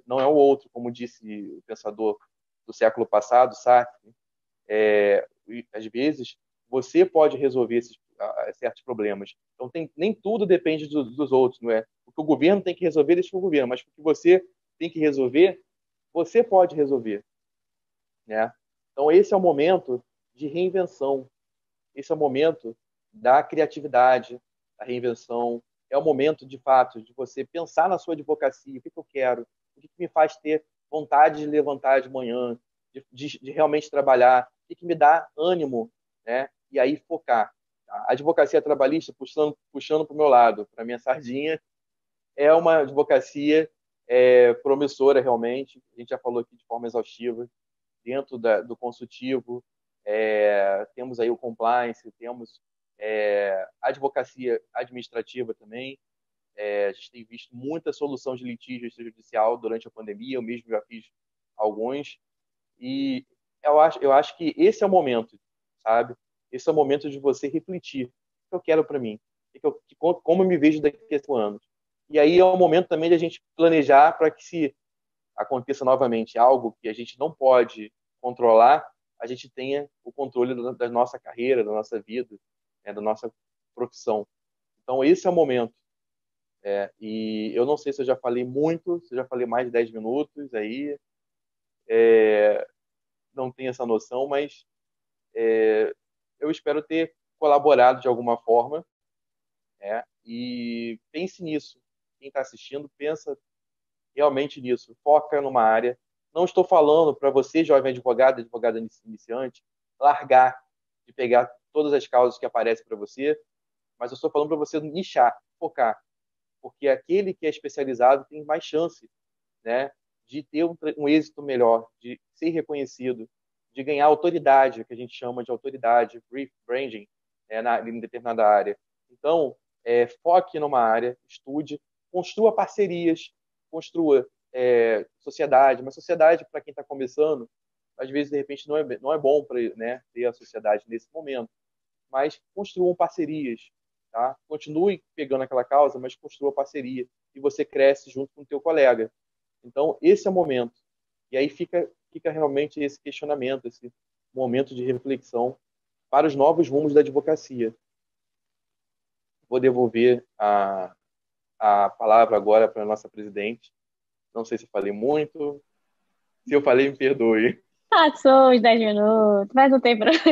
não é o outro, como disse o pensador do século passado, Sartre. Às vezes, você pode resolver certos problemas. Então, nem tudo depende dos outros, não é? O que o governo tem que resolver, deixa o governo, mas o que você tem que resolver, você pode resolver. Né? Então, esse é o momento de reinvenção. Esse é o momento da criatividade, da reinvenção. É o momento, de fato, de você pensar na sua advocacia, o que eu quero, o que me faz ter vontade de levantar de manhã, de realmente trabalhar, o que me dá ânimo, né? E aí focar. A advocacia trabalhista, puxando para o meu lado, para a minha sardinha, é uma advocacia promissora, realmente. A gente já falou aqui de forma exaustiva, dentro do consultivo, temos aí o compliance, temos a advocacia administrativa também. A gente tem visto muita solução de litígio extrajudicial durante a pandemia, eu mesmo já fiz alguns, e eu acho que esse é o momento, sabe? esse é o momento de você refletir o que eu quero para mim, como eu me vejo daqui a 5 anos. E aí é o momento também de a gente planejar para que, se aconteça novamente algo que a gente não pode controlar, a gente tenha o controle da nossa carreira, da nossa vida, né, da nossa profissão. Então, esse é o momento. E eu não sei se eu já falei muito, se eu já falei mais de 10 minutos, aí não tenho essa noção, mas eu espero ter colaborado de alguma forma, e pense nisso. Quem está assistindo, pensa realmente nisso. Foca numa área. Não estou falando para você, jovem advogado, advogada iniciante, largar de pegar todas as causas que aparecem para você, mas eu estou falando para você nichar, focar. Porque aquele que é especializado tem mais chance, né, de ter um êxito melhor, de ser reconhecido, de ganhar autoridade, que a gente chama de autoridade, branding, em determinada área. Então, foque numa área, estude, construa parcerias, construa sociedade. Uma sociedade, para quem está começando, às vezes, de repente, não é bom para, né, ter a sociedade nesse momento, mas construam parcerias. Tá? Continue pegando aquela causa, mas construa parceria e você cresce junto com o teu colega. Então, esse é o momento. E aí fica realmente esse questionamento, esse momento de reflexão para os novos rumos da advocacia. Vou devolver a palavra agora para a nossa presidente. Não sei se eu falei muito. Se eu falei, me perdoe. Passou os 10 minutos, mas não tem problema.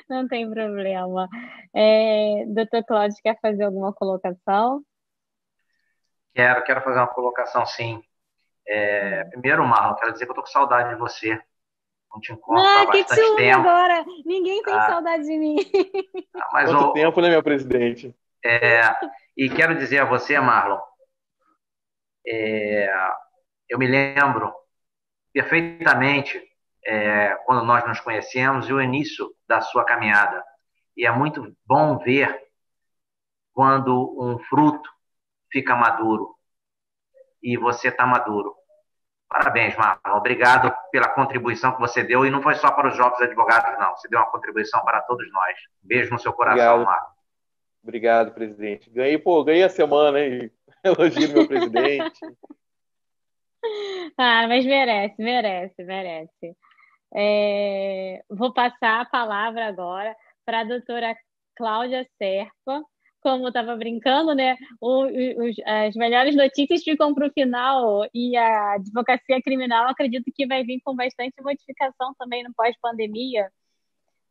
Não tem problema. Doutor Cláudio, quer fazer alguma colocação? Quero fazer uma colocação, sim. Primeiro, Marlon, quero dizer que eu estou com saudade de você. Não te encontro há bastante ciúme tempo. Agora. Ninguém tem saudade de mim. Mas quanto tempo, né, meu presidente? E quero dizer a você, Marlon, eu me lembro perfeitamente quando nós nos conhecemos e o início da sua caminhada. E é muito bom ver quando um fruto fica maduro e você está maduro. Parabéns, Marlon. Obrigado pela contribuição que você deu. E não foi só para os jovens advogados, não. Você deu uma contribuição para todos nós. Beijo no seu coração, Obrigado. Marlon. Obrigado, presidente. Ganhei a semana, hein? Elogio do meu presidente. Mas merece. Vou passar a palavra agora para a doutora Cláudia Serpa. Como eu estava brincando, né? As melhores notícias ficam para o final, e a advocacia criminal acredito que vai vir com bastante modificação também no pós-pandemia.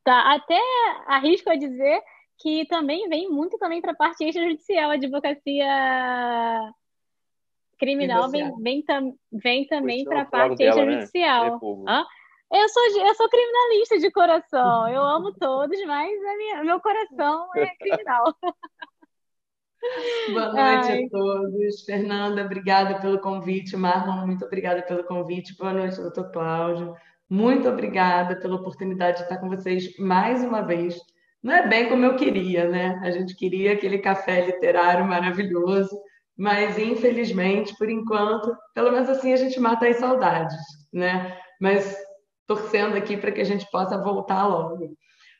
Tá? Até arrisco a dizer que também vem muito também para a parte extrajudicial, a advocacia criminal vem também para a parte extrajudicial. Né? Eu sou criminalista de coração, eu amo todos, mas meu coração é criminal. Boa noite a todos. Fernanda, obrigada pelo convite. Marlon, muito obrigada pelo convite. Boa noite, doutor Cláudio. Muito obrigada pela oportunidade de estar com vocês mais uma vez. Não é bem como eu queria, né? A gente queria aquele café literário maravilhoso, mas infelizmente, por enquanto, pelo menos assim a gente mata as saudades, né? Mas torcendo aqui para que a gente possa voltar logo.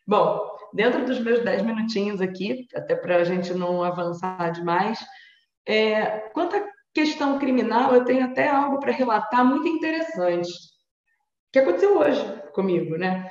Bom, dentro dos meus 10 minutinhos aqui, até para a gente não avançar demais, quanto à questão criminal, eu tenho até algo para relatar muito interessante, que aconteceu hoje comigo, né?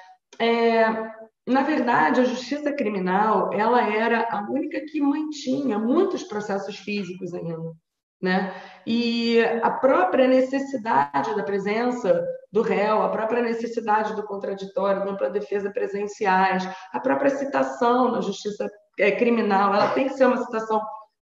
Na verdade, a justiça criminal, ela era a única que mantinha muitos processos físicos ainda, né? E a própria necessidade da presença do réu, a própria necessidade do contraditório, da ampla defesa presenciais, a própria citação na justiça criminal, ela tem que ser uma citação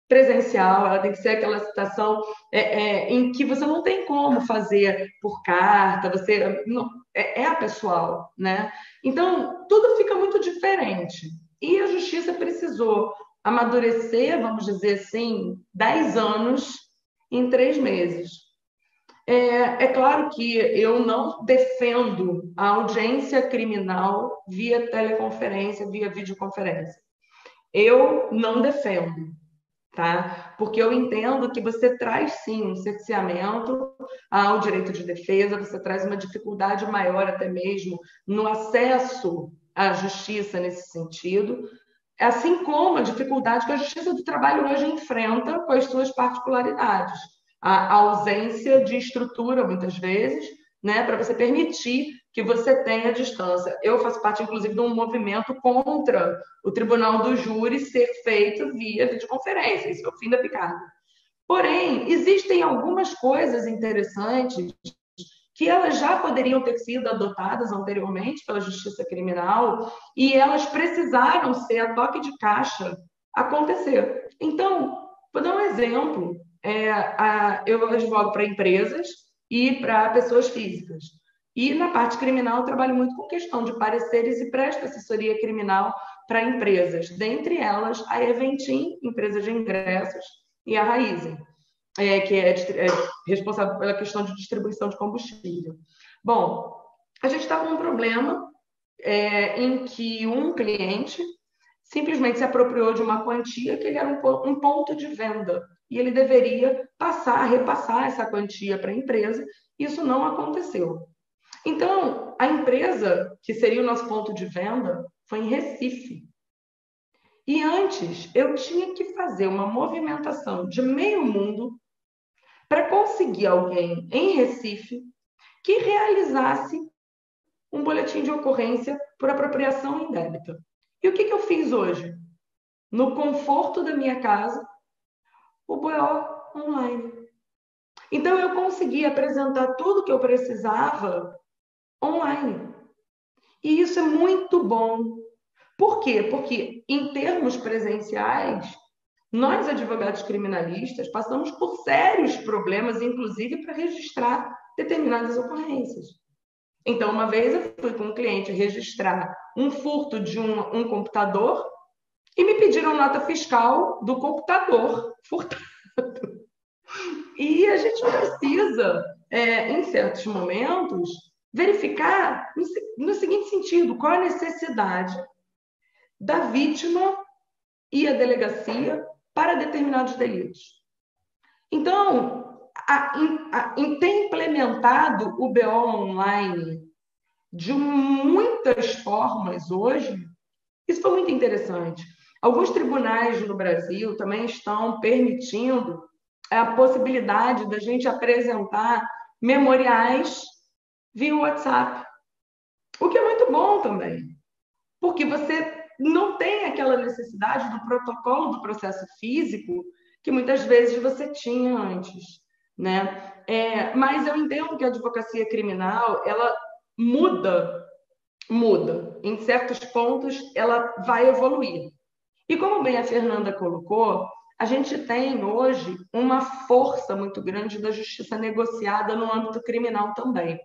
presencial, ela tem que ser aquela citação em que você não tem como fazer por carta, você não, é pessoal, né? Então, tudo fica muito diferente. E a justiça precisou amadurecer, vamos dizer assim, 10 anos em 3 meses. É claro que eu não defendo a audiência criminal via teleconferência, via videoconferência. Eu não defendo. tá? Porque eu entendo que você traz, sim, um cerceamento ao direito de defesa, você traz uma dificuldade maior até mesmo no acesso à justiça nesse sentido, assim como a dificuldade que a Justiça do Trabalho hoje enfrenta com as suas particularidades. A ausência de estrutura, muitas vezes, né, para você permitir que você tenha distância. Eu faço parte, inclusive, de um movimento contra o Tribunal do Júri ser feito via videoconferência. Isso é o fim da picada. Porém, existem algumas coisas interessantes que elas já poderiam ter sido adotadas anteriormente pela Justiça Criminal e elas precisaram ser a toque de caixa acontecer. Então, vou dar um exemplo. Eu advogo para empresas e para pessoas físicas. E na parte criminal eu trabalho muito com questão de pareceres e presto assessoria criminal para empresas, dentre elas a Eventim, empresa de ingressos, e a Raizen, que é responsável pela questão de distribuição de combustível. Bom, a gente está com um problema em que um cliente simplesmente se apropriou de uma quantia que ele era um ponto de venda e ele deveria repassar essa quantia para a empresa. Isso não aconteceu. Então, a empresa, que seria o nosso ponto de venda, foi em Recife. E antes, eu tinha que fazer uma movimentação de meio mundo para conseguir alguém em Recife que realizasse um boletim de ocorrência por apropriação indébita. E o que eu fiz hoje? No conforto da minha casa, o BO online. Então, eu consegui apresentar tudo que eu precisava online. E isso é muito bom. Por quê? Porque, em termos presenciais, nós, advogados criminalistas, passamos por sérios problemas, inclusive para registrar determinadas ocorrências. Então, uma vez eu fui com um cliente registrar um furto de um computador e me pediram nota fiscal do computador furtado. E a gente precisa, em certos momentos, verificar no seguinte sentido, qual a necessidade da vítima e a delegacia para determinados delitos. Então, tem implementado o BO online de muitas formas hoje. Isso foi muito interessante. Alguns tribunais no Brasil também estão permitindo a possibilidade da gente apresentar memoriais via WhatsApp, o que é muito bom também, porque você não tem aquela necessidade do protocolo do processo físico que muitas vezes você tinha antes, né? Mas eu entendo que a advocacia criminal, ela muda. Em certos pontos, ela vai evoluir. E como bem a Fernanda colocou, a gente tem hoje uma força muito grande da justiça negociada no âmbito criminal também.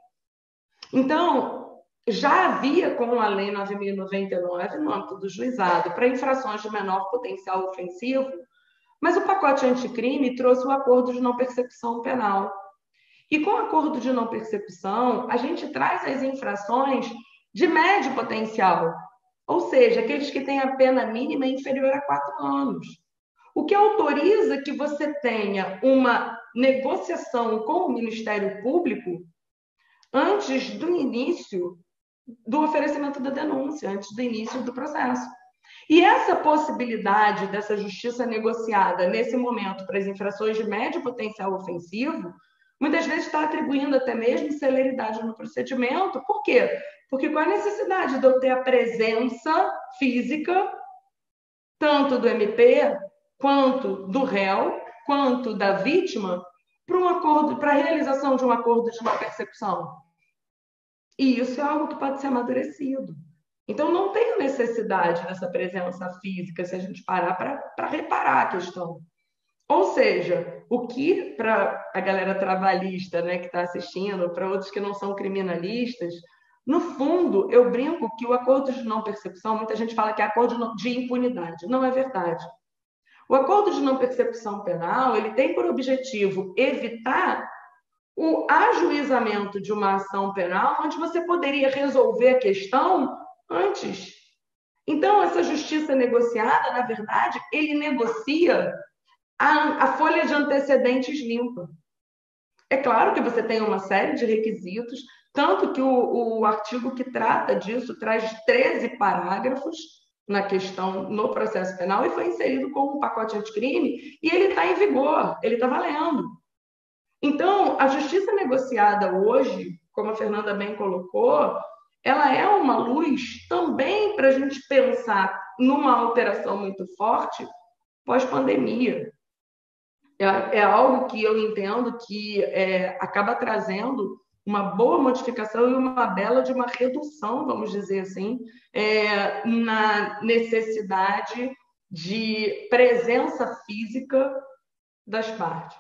Então, já havia com a Lei 9.099 no âmbito do juizado para infrações de menor potencial ofensivo, mas o pacote anticrime trouxe o acordo de não persecução penal. E com o acordo de não persecução, a gente traz as infrações de médio potencial, ou seja, aqueles que têm a pena mínima inferior a 4 anos. O que autoriza que você tenha uma negociação com o Ministério Público antes do início do oferecimento da denúncia, antes do início do processo. E essa possibilidade dessa justiça negociada nesse momento para as infrações de médio potencial ofensivo, muitas vezes está atribuindo até mesmo celeridade no procedimento. Por quê? Porque com a necessidade de eu ter a presença física, tanto do MP, quanto do réu, quanto da vítima, para a realização de um acordo de não persecução. E isso é algo que pode ser amadurecido. Então, não tem necessidade dessa presença física se a gente parar para reparar a questão. Ou seja, o que para a galera trabalhista, né, que está assistindo, para outros que não são criminalistas, no fundo, eu brinco que o acordo de não persecução, muita gente fala que é acordo de impunidade. Não é verdade. O acordo de não persecução penal, ele tem por objetivo evitar o ajuizamento de uma ação penal onde você poderia resolver a questão antes. Então, essa justiça negociada, na verdade, ele negocia a folha de antecedentes limpa. É claro que você tem uma série de requisitos, tanto que o artigo que trata disso traz 13 parágrafos na questão, no processo penal, e foi inserido como um pacote anticrime, e ele está em vigor, ele está valendo. Então, a justiça negociada hoje, como a Fernanda bem colocou, ela é uma luz também para a gente pensar numa alteração muito forte pós-pandemia. É algo que eu entendo que acaba trazendo uma boa modificação e uma bela de uma redução, vamos dizer assim, na necessidade de presença física das partes.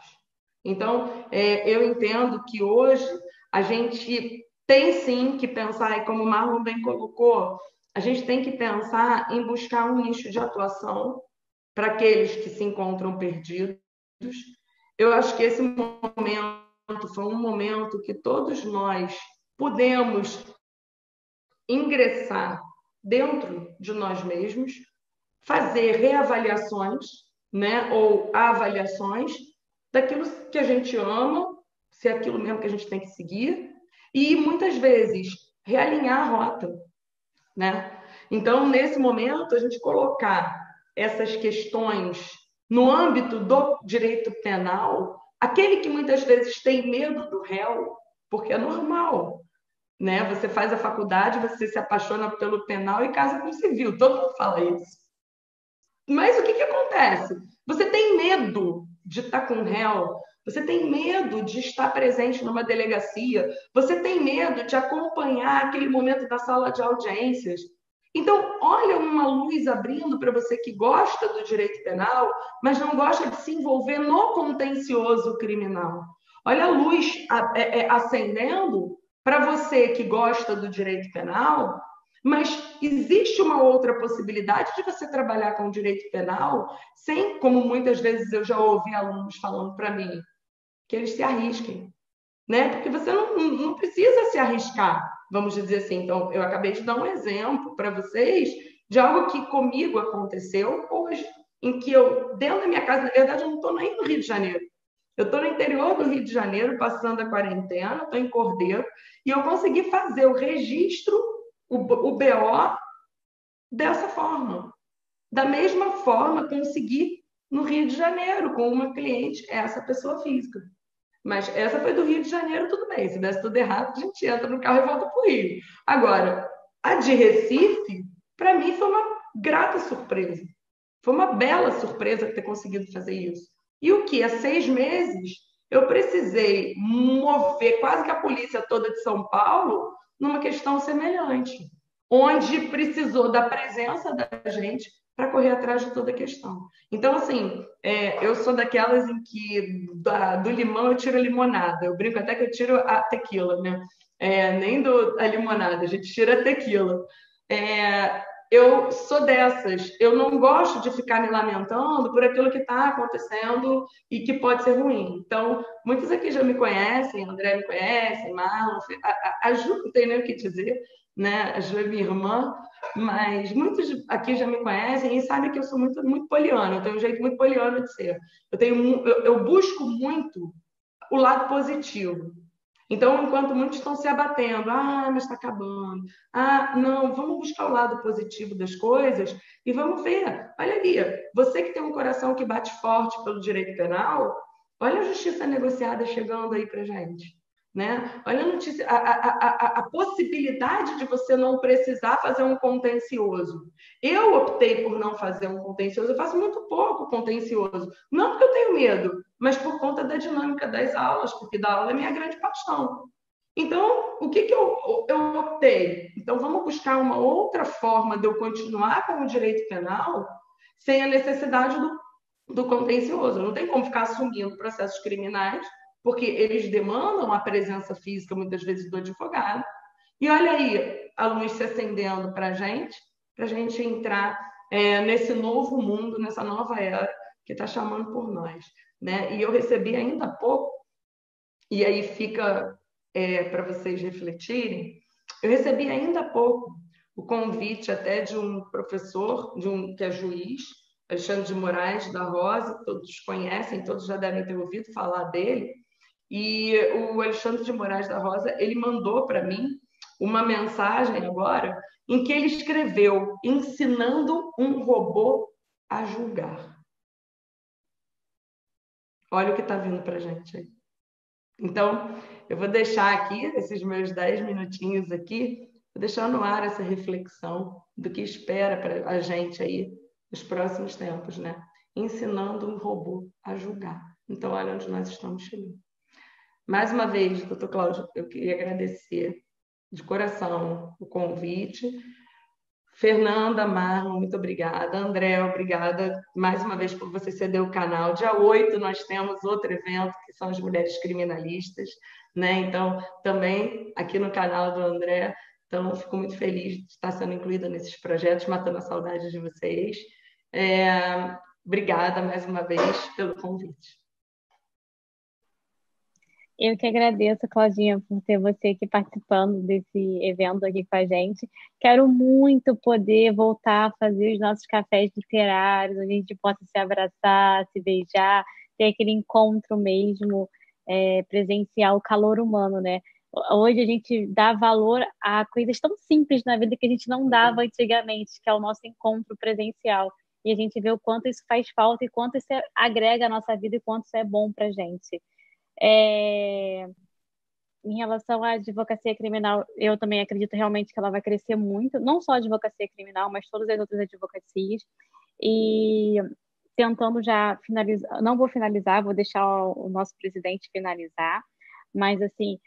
Então, eu entendo que hoje a gente tem sim que pensar, e como o Marlon bem colocou, a gente tem que pensar em buscar um nicho de atuação para aqueles que se encontram perdidos. Eu acho que esse momento foi um momento que todos nós pudemos ingressar dentro de nós mesmos, fazer reavaliações, né, ou avaliações daquilo que a gente ama, se é aquilo mesmo que a gente tem que seguir, e muitas vezes realinhar a rota, né? Então, nesse momento, a gente colocar essas questões no âmbito do direito penal, aquele que muitas vezes tem medo do réu, porque é normal, né? Você faz a faculdade, você se apaixona pelo penal e casa com o civil, todo mundo fala isso. Mas o que acontece? Você tem medo de estar com o réu, você tem medo de estar presente numa delegacia, você tem medo de acompanhar aquele momento da sala de audiências. Então, olha uma luz abrindo para você que gosta do direito penal, mas não gosta de se envolver no contencioso criminal. Olha a luz acendendo para você que gosta do direito penal, mas existe uma outra possibilidade de você trabalhar com o direito penal sem, como muitas vezes eu já ouvi alunos falando para mim, que eles se arrisquem, né? Porque você não precisa se arriscar, vamos dizer assim. Então, eu acabei de dar um exemplo para vocês de algo que comigo aconteceu hoje, em que eu, dentro da minha casa, na verdade, eu não estou nem no Rio de Janeiro. Eu estou no interior do Rio de Janeiro, passando a quarentena, estou em Cordeiro, e eu consegui fazer o registro, o BO, dessa forma. Da mesma forma, consegui no Rio de Janeiro, com uma cliente, essa pessoa física. Mas essa foi do Rio de Janeiro, tudo bem. Se desse tudo errado, a gente entra no carro e volta para o Rio. Agora, a de Recife, para mim, foi uma grata surpresa. Foi uma bela surpresa ter conseguido fazer isso. E o que? Há 6 meses, eu precisei mover quase que a polícia toda de São Paulo numa questão semelhante, onde precisou da presença da gente para correr atrás de toda a questão. Então, assim, eu sou daquelas em que do limão eu tiro a limonada. Eu brinco até que eu tiro a tequila, né? Nem a limonada, a gente tira a tequila. Eu sou dessas. Eu não gosto de ficar me lamentando por aquilo que está acontecendo e que pode ser ruim. Então, muitos aqui já me conhecem, André me conhece, Marlon, a Ju não tem nem o que dizer, né? A Ju é minha irmã, mas muitos aqui já me conhecem e sabem que eu sou muito, muito poliana. Eu tenho um jeito muito poliano de ser. Eu busco muito o lado positivo. Então, enquanto muitos estão se abatendo, mas está acabando, não, vamos buscar o lado positivo das coisas e vamos ver. Olha ali, você que tem um coração que bate forte pelo direito penal, olha a justiça negociada chegando aí para a gente. Né? Olha a notícia, a possibilidade de você não precisar fazer um contencioso. Eu optei por não fazer um contencioso, eu faço muito pouco contencioso. Não porque eu tenho medo, mas por conta da dinâmica das aulas, porque da aula é minha grande paixão. Então, o que eu optei? Então, vamos buscar uma outra forma de eu continuar com o direito penal sem a necessidade do contencioso. Não tem como ficar assumindo processos criminais, porque eles demandam a presença física, muitas vezes, do advogado. E olha aí a luz se acendendo para a gente entrar nesse novo mundo, nessa nova era que está chamando por nós. Né? E eu recebi ainda há pouco, e aí fica para vocês refletirem, eu recebi ainda há pouco o convite até de um professor, que é juiz, Alexandre de Moraes da Rosa, todos conhecem, todos já devem ter ouvido falar dele. E o Alexandre de Moraes da Rosa, ele mandou para mim uma mensagem agora em que ele escreveu: ensinando um robô a julgar. Olha o que está vindo para a gente aí. Então, eu vou deixar aqui, esses meus 10 minutinhos aqui, vou deixar no ar essa reflexão do que espera para a gente aí nos próximos tempos, né? Ensinando um robô a julgar. Então, olha onde nós estamos chegando. Mais uma vez, doutor Cláudio, eu queria agradecer de coração o convite. Fernanda, Marlon, muito obrigada. André, obrigada mais uma vez por você ceder o canal. Dia 8 nós temos outro evento, que são as Mulheres Criminalistas, né? Então, também aqui no canal do André. Então, fico muito feliz de estar sendo incluída nesses projetos, matando a saudade de vocês. Obrigada mais uma vez pelo convite. Eu que agradeço, Claudinha, por ter você aqui participando desse evento aqui com a gente. Quero muito poder voltar a fazer os nossos cafés literários, onde a gente possa se abraçar, se beijar, ter aquele encontro mesmo presencial, o calor humano, né? Hoje a gente dá valor a coisas tão simples na vida que a gente não dava antigamente, que é o nosso encontro presencial. E a gente vê o quanto isso faz falta e quanto isso agrega a nossa vida e quanto isso é bom para a gente. Em relação à advocacia criminal, eu também acredito realmente que ela vai crescer muito, não só a advocacia criminal, mas todas as outras advocacias. E tentando já finalizar, não vou finalizar, vou deixar o nosso presidente finalizar, mas assim,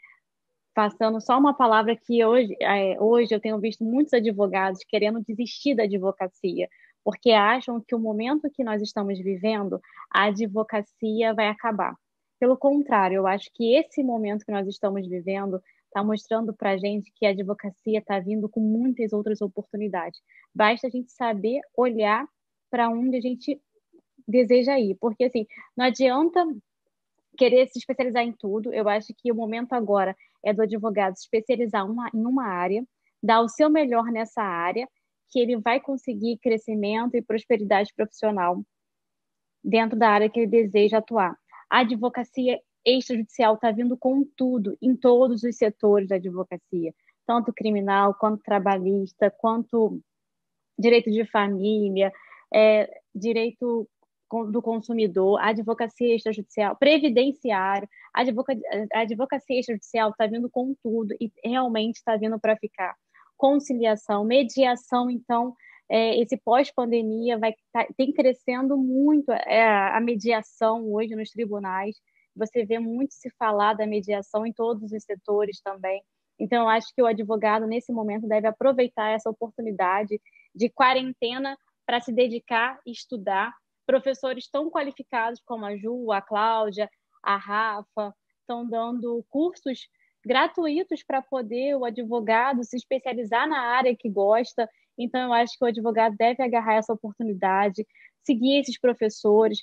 passando só uma palavra que hoje eu tenho visto muitos advogados querendo desistir da advocacia, porque acham que o momento que nós estamos vivendo, a advocacia vai acabar. Pelo contrário, eu acho que esse momento que nós estamos vivendo está mostrando para a gente que a advocacia está vindo com muitas outras oportunidades. Basta a gente saber olhar para onde a gente deseja ir, porque assim, não adianta querer se especializar em tudo. Eu acho que o momento agora é do advogado se especializar em uma área, dar o seu melhor nessa área, que ele vai conseguir crescimento e prosperidade profissional dentro da área que ele deseja atuar. A advocacia extrajudicial está vindo com tudo, em todos os setores da advocacia, tanto criminal, quanto trabalhista, quanto direito de família, direito do consumidor, advocacia extrajudicial, previdenciário, a advocacia extrajudicial está vindo com tudo e realmente está vindo para ficar. Conciliação, mediação, então, esse pós-pandemia tem crescendo muito a mediação hoje nos tribunais. Você vê muito se falar da mediação em todos os setores também. Então, eu acho que o advogado, nesse momento, deve aproveitar essa oportunidade de quarentena para se dedicar e estudar. Professores tão qualificados como a Ju, a Cláudia, a Rafa, estão dando cursos gratuitos para poder o advogado se especializar na área que gosta. Então, eu acho que o advogado deve agarrar essa oportunidade, seguir esses professores,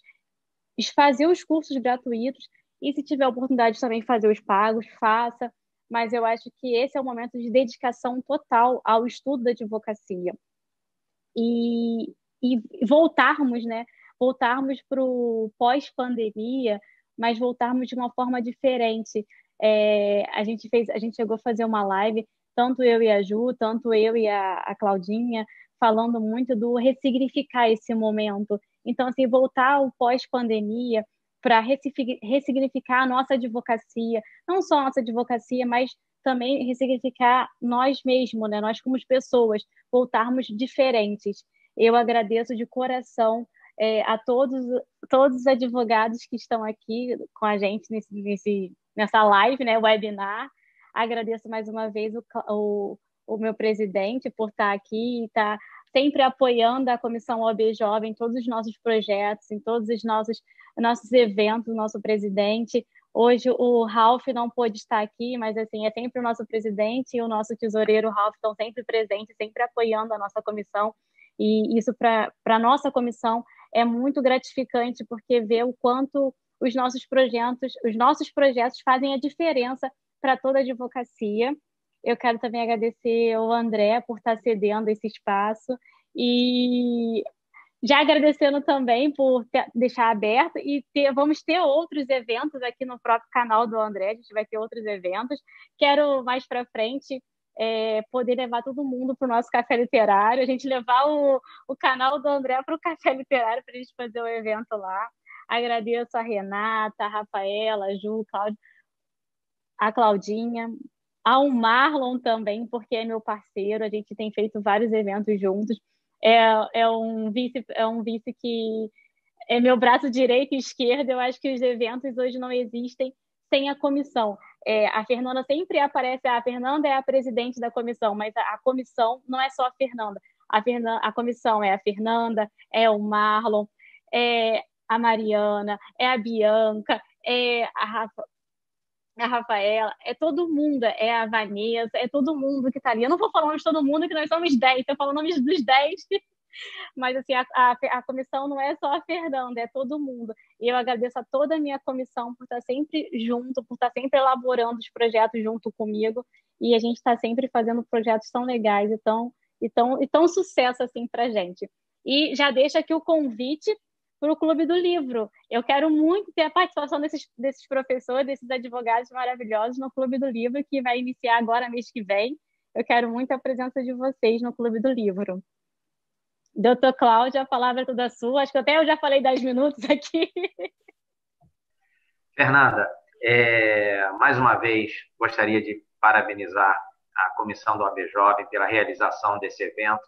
fazer os cursos gratuitos e, se tiver oportunidade também fazer os pagos, faça. Mas eu acho que esse é o momento de dedicação total ao estudo da advocacia. E voltarmos, né? Voltarmos para o pós-pandemia, mas voltarmos de uma forma diferente. A gente chegou a fazer uma live, tanto eu e a Ju, tanto eu e a Claudinha, falando muito do ressignificar esse momento. Então, assim, voltar ao pós-pandemia para ressignificar a nossa advocacia, não só a nossa advocacia, mas também ressignificar nós mesmos, né? Nós como pessoas, voltarmos diferentes. Eu agradeço de coração a todos os advogados que estão aqui com a gente nessa live, né, webinar. Agradeço mais uma vez o meu presidente por estar aqui e estar sempre apoiando a Comissão OAB Jovem em todos os nossos projetos, em todos os nossos eventos, o nosso presidente. Hoje o Ralph não pôde estar aqui, mas assim, é sempre o nosso presidente e o nosso tesoureiro, o Ralph, estão sempre presentes, sempre apoiando a nossa comissão. E isso, para a nossa comissão, é muito gratificante, porque vê o quanto os nossos projetos fazem a diferença para toda a advocacia. Eu quero também agradecer ao André por estar cedendo esse espaço e Já agradecendo também por deixar aberto e vamos ter outros eventos aqui no próprio canal do André, a gente vai ter outros eventos. Quero mais para frente poder levar todo mundo para o nosso café literário, a gente levar o canal do André para o café literário para a gente fazer o evento lá. Agradeço a Renata, a Rafaela, a Ju, a Claudinha, ao Marlon também, porque é meu parceiro, a gente tem feito vários eventos juntos. É um vice que é meu braço direito e esquerdo. Eu acho que os eventos hoje não existem sem a comissão. A Fernanda sempre aparece, a Fernanda é a presidente da comissão, mas a comissão não é só a Fernanda. A comissão é a Fernanda, é o Marlon, é a Mariana, é a Bianca, é a Rafaela, é todo mundo, é a Vanessa, é todo mundo que está ali. Eu não vou falar o nome de todo mundo, que nós somos 10, eu falo o nome dos 10, mas assim, a comissão não é só a Fernanda, é todo mundo. E eu agradeço a toda a minha comissão por estar sempre junto, por estar sempre elaborando os projetos junto comigo, e a gente está sempre fazendo projetos tão legais e tão sucesso assim para a gente. E já deixo aqui o convite para o Clube do Livro. Eu quero muito ter a participação desses professores, desses advogados maravilhosos no Clube do Livro, que vai iniciar agora, mês que vem. Eu quero muito a presença de vocês no Clube do Livro. Doutor Cláudia, a palavra é toda sua. Acho que até eu já falei 10 minutos aqui. Fernanda, mais uma vez, gostaria de parabenizar a comissão do AB Jovem pela realização desse evento.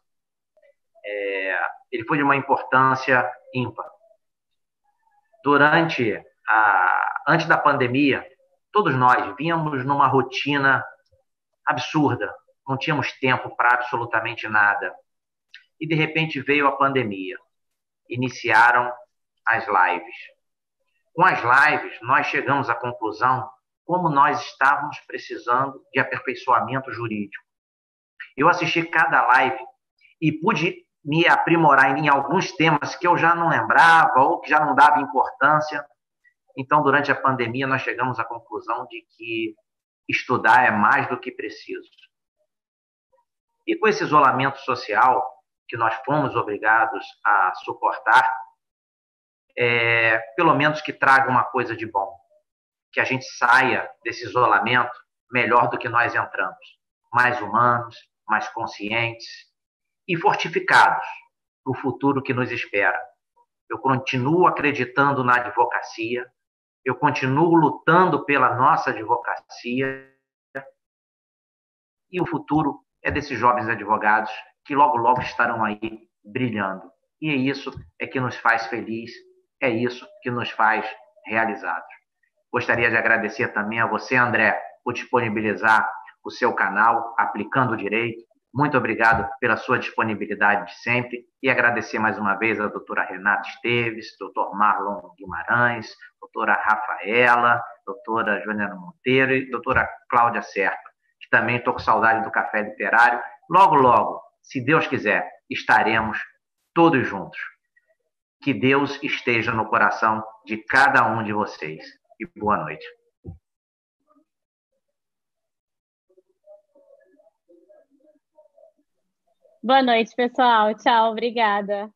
Ele foi de uma importância ímpar. Antes da pandemia, todos nós vínhamos numa rotina absurda, não tínhamos tempo para absolutamente nada. E, de repente, veio a pandemia. Iniciaram as lives. Com as lives, nós chegamos à conclusão como nós estávamos precisando de aperfeiçoamento jurídico. Eu assisti cada live e pude me aprimorar em alguns temas que eu já não lembrava ou que já não dava importância. Então, durante a pandemia, nós chegamos à conclusão de que estudar é mais do que preciso. E com esse isolamento social que nós fomos obrigados a suportar, pelo menos que traga uma coisa de bom, que a gente saia desse isolamento melhor do que nós entramos, mais humanos, mais conscientes e fortificados para o futuro que nos espera. Eu continuo acreditando na advocacia, eu continuo lutando pela nossa advocacia e o futuro é desses jovens advogados que logo, logo estarão aí brilhando. E é isso que nos faz feliz, é isso que nos faz realizados. Gostaria de agradecer também a você, André, por disponibilizar o seu canal, Aplicando o Direito. Muito obrigado pela sua disponibilidade de sempre e agradecer mais uma vez a doutora Renata Esteves, doutor Marlon Guimarães, doutora Rafaela, doutora Joana Monteiro e doutora Cláudia Serpa, que também estou com saudade do Café Literário. Logo, logo, se Deus quiser, estaremos todos juntos. Que Deus esteja no coração de cada um de vocês. E boa noite. Boa noite, pessoal. Tchau, obrigada.